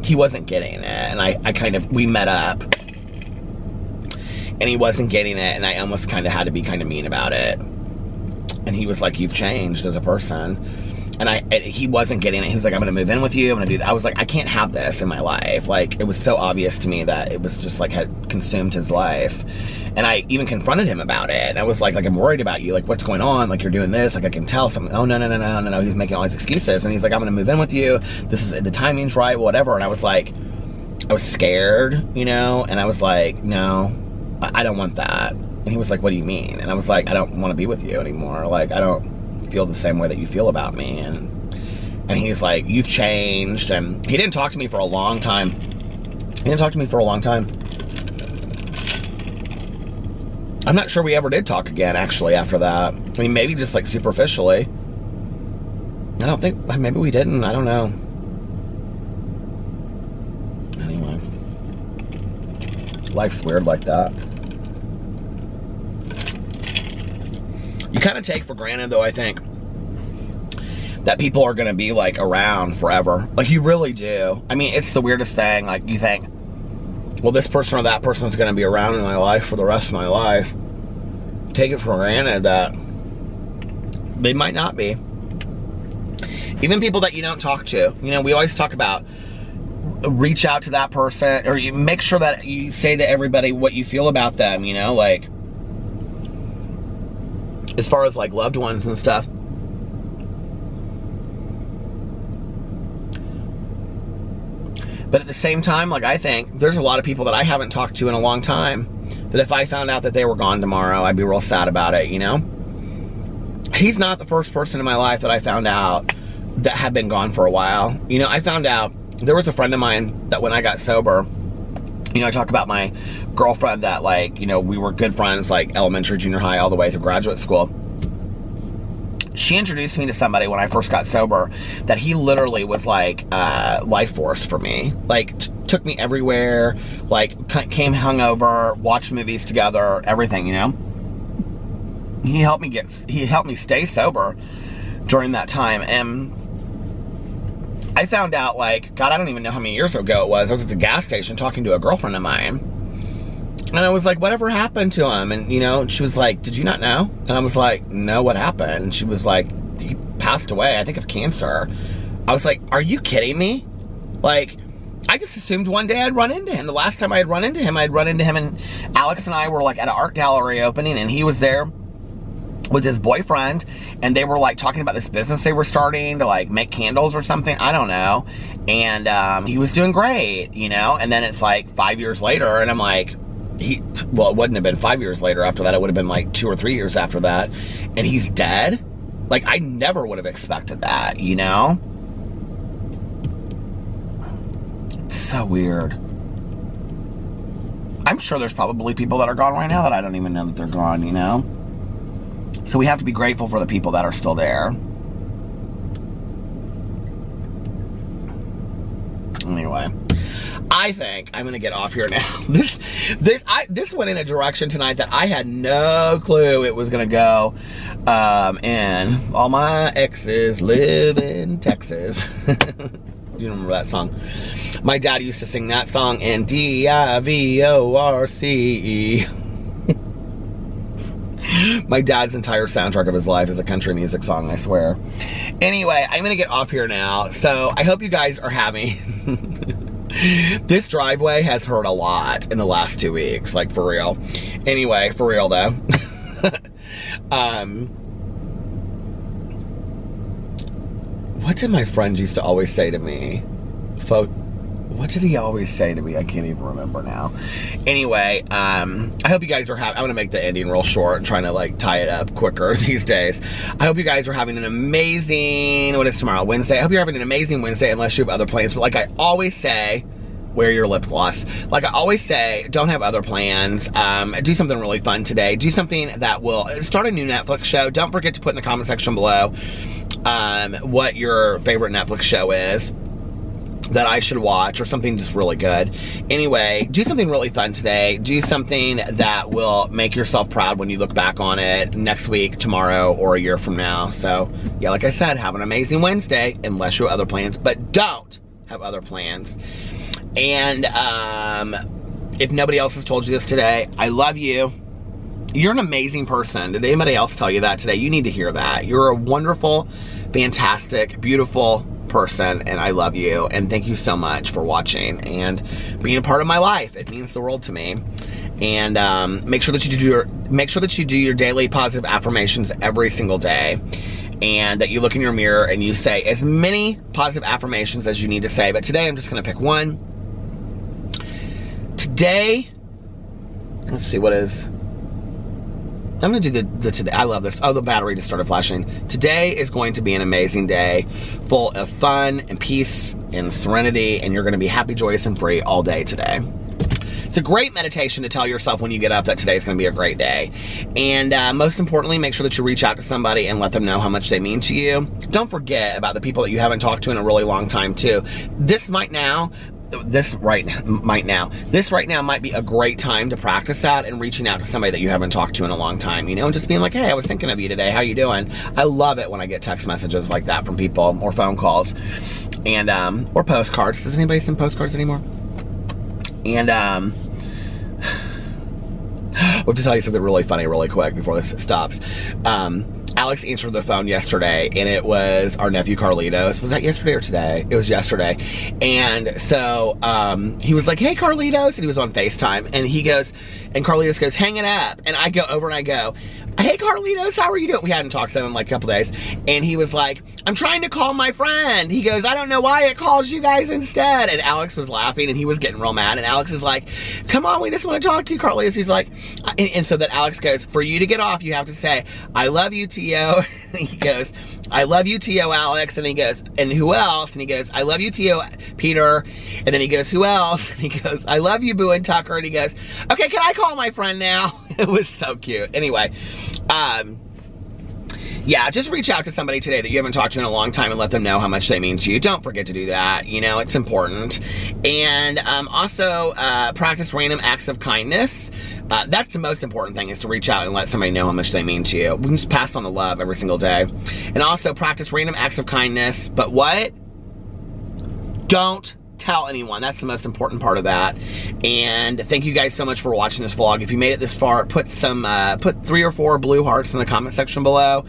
he wasn't getting it. And we met up, and he wasn't getting it. And I almost kind of had to be kind of mean about it. And he was like, you've changed as a person. And he wasn't getting it. He was like, I'm going to move in with you. I'm going to do that. I was like, I can't have this in my life. Like, it was so obvious to me that it was just like had consumed his life. And I even confronted him about it. And I was like, I'm worried about you. Like, what's going on? Like, you're doing this. Like, I can tell something. Oh, no. He was making all these excuses. And he's like, I'm going to move in with you. This is, the timing's right, whatever. And I was like, I was scared, you know? And I was like, no, I don't want that. And he was like, what do you mean? And I was like, I don't want to be with you anymore. Like, I don't feel the same way that you feel about me. And he's like, you've changed. And he didn't talk to me for a long time. I'm not sure we ever did talk again, actually, after that. I mean, maybe just like superficially. I don't think, maybe we didn't. I don't know. Anyway, life's weird like that. You kind of take for granted, though, I think, that people are going to be, like, around forever. Like, you really do. I mean, it's the weirdest thing. Like, you think, well, this person or that person is going to be around in my life for the rest of my life. Take it for granted that they might not be. Even people that you don't talk to. You know, we always talk about reach out to that person, or you make sure that you say to everybody what you feel about them, you know, like, as far as like loved ones and stuff. But at the same time, like, I think there's a lot of people that I haven't talked to in a long time, that if I found out that they were gone tomorrow, I'd be real sad about it, you know? He's not the first person in my life that I found out that had been gone for a while. You know, I found out, there was a friend of mine that when I got sober, you know, I talk about my girlfriend that, like, you know, we were good friends, like, elementary, junior high, all the way through graduate school. She introduced me to somebody when I first got sober that he literally was, like, life force for me. Like, took me everywhere, like, came hungover, watched movies together, everything, you know? He helped me stay sober during that time. And I found out, like, God, I don't even know how many years ago it was. I was at the gas station talking to a girlfriend of mine. And I was like, whatever happened to him? And, you know, she was like, did you not know? And I was like, no, what happened? And she was like, he passed away, I think of cancer. I was like, are you kidding me? Like, I just assumed one day I'd run into him. The last time I'd run into him and Alex and I were, like, at an art gallery opening, and he was there with his boyfriend, and they were, like, talking about this business they were starting to, like, make candles or something, I don't know, and he was doing great, you know, and then it's like 5 years later, and I'm like, well, it wouldn't have been 5 years later after that, it would have been like 2 or 3 years after that, and he's dead? Like, I never would have expected that, you know? It's so weird. I'm sure there's probably people that are gone right now that I don't even know that they're gone, you know? So we have to be grateful for the people that are still there. Anyway, I think I'm gonna get off here now. This went in a direction tonight that I had no clue it was gonna go. And all my exes live in Texas. Do you remember that song? My dad used to sing that song in DIVORCE. My dad's entire soundtrack of his life is a country music song, I swear. Anyway, I'm gonna get off here now. So I hope you guys are having... This driveway has hurt a lot in the last 2 weeks, like for real. Anyway, for real though. What did my friends used to always say to me? What did he always say to me? I can't even remember now. Anyway, I hope you guys are having... I'm gonna make the ending real short and trying to like tie it up quicker these days. I hope you guys are having an amazing... What is tomorrow? Wednesday? I hope you're having an amazing Wednesday unless you have other plans. But like I always say, wear your lip gloss. Like I always say, don't have other plans. Do something really fun today. Do something that will... Start a new Netflix show. Don't forget to put in the comment section below what your favorite Netflix show is that I should watch, or something just really good. Anyway, do something really fun today. Do something that will make yourself proud when you look back on it next week, tomorrow, or a year from now. So, yeah, like I said, have an amazing Wednesday, unless you have other plans, but don't have other plans. And if nobody else has told you this today, I love you. You're an amazing person. Did anybody else tell you that today? You need to hear that. You're a wonderful, fantastic, beautiful person, and I love you, and thank you so much for watching and being a part of my life. It means the world to me. And make sure that you do your daily positive affirmations every single day, and that you look in your mirror and you say as many positive affirmations as you need to say. But today I'm just gonna pick one. Today, let's see, what is... I'm gonna do the today. I love this. Oh, the battery just started flashing. Today is going to be an amazing day, full of fun and peace and serenity, and you're gonna be happy, joyous, and free all day today. It's a great meditation to tell yourself when you get up that today is gonna be a great day. And most importantly, make sure that you reach out to somebody and let them know how much they mean to you. Don't forget about the people that you haven't talked to in a really long time too. This right now might be a great time to practice that and reaching out to somebody that you haven't talked to in a long time, you know, and just being like, hey, I was thinking of you today, how you doing? I love it when I get text messages like that from people, or phone calls, and or postcards. Does anybody send postcards anymore? And I have to tell you something really funny really quick before this stops. Alex answered the phone yesterday, and it was our nephew Carlitos. Was that yesterday or today? It was yesterday. And so he was like, hey, Carlitos, and he was on FaceTime, and he goes, and Carlitos goes, hang it up. And I go over and I go, hey, Carlitos, how are you doing? We hadn't talked to him in like a couple days. And he was like, I'm trying to call my friend. He goes, I don't know why it calls you guys instead. And Alex was laughing, and he was getting real mad. And Alex is like, come on, we just want to talk to you, Carlitos. He's like, and so that Alex goes, for you to get off, you have to say, I love you, Tio. And he goes, I love you, Tio, Alex. And he goes, and who else? And he goes, I love you, Tio, Peter. And then he goes, who else? And he goes, I love you, Boo and Tucker. And he goes, okay, can I call my friend now? It was so cute. Anyway, yeah, just reach out to somebody today that you haven't talked to in a long time and let them know how much they mean to you. Don't forget to do that. You know, it's important. And also practice random acts of kindness. That's the most important thing, is to reach out and let somebody know how much they mean to you. We can just pass on the love every single day. And also practice random acts of kindness. But what? Don't tell anyone. That's the most important part of that. And thank you guys so much for watching this vlog. If you made it this far, put 3 or 4 blue hearts in the comment section below,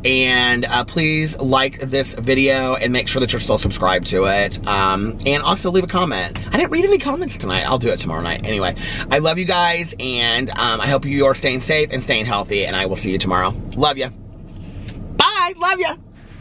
and please like this video and make sure that you're still subscribed to it, and also leave a comment. I didn't read any comments tonight. I'll do it tomorrow night. Anyway, I love you guys, and I hope you are staying safe and staying healthy, and I will see you tomorrow. Love you. Bye. Love you.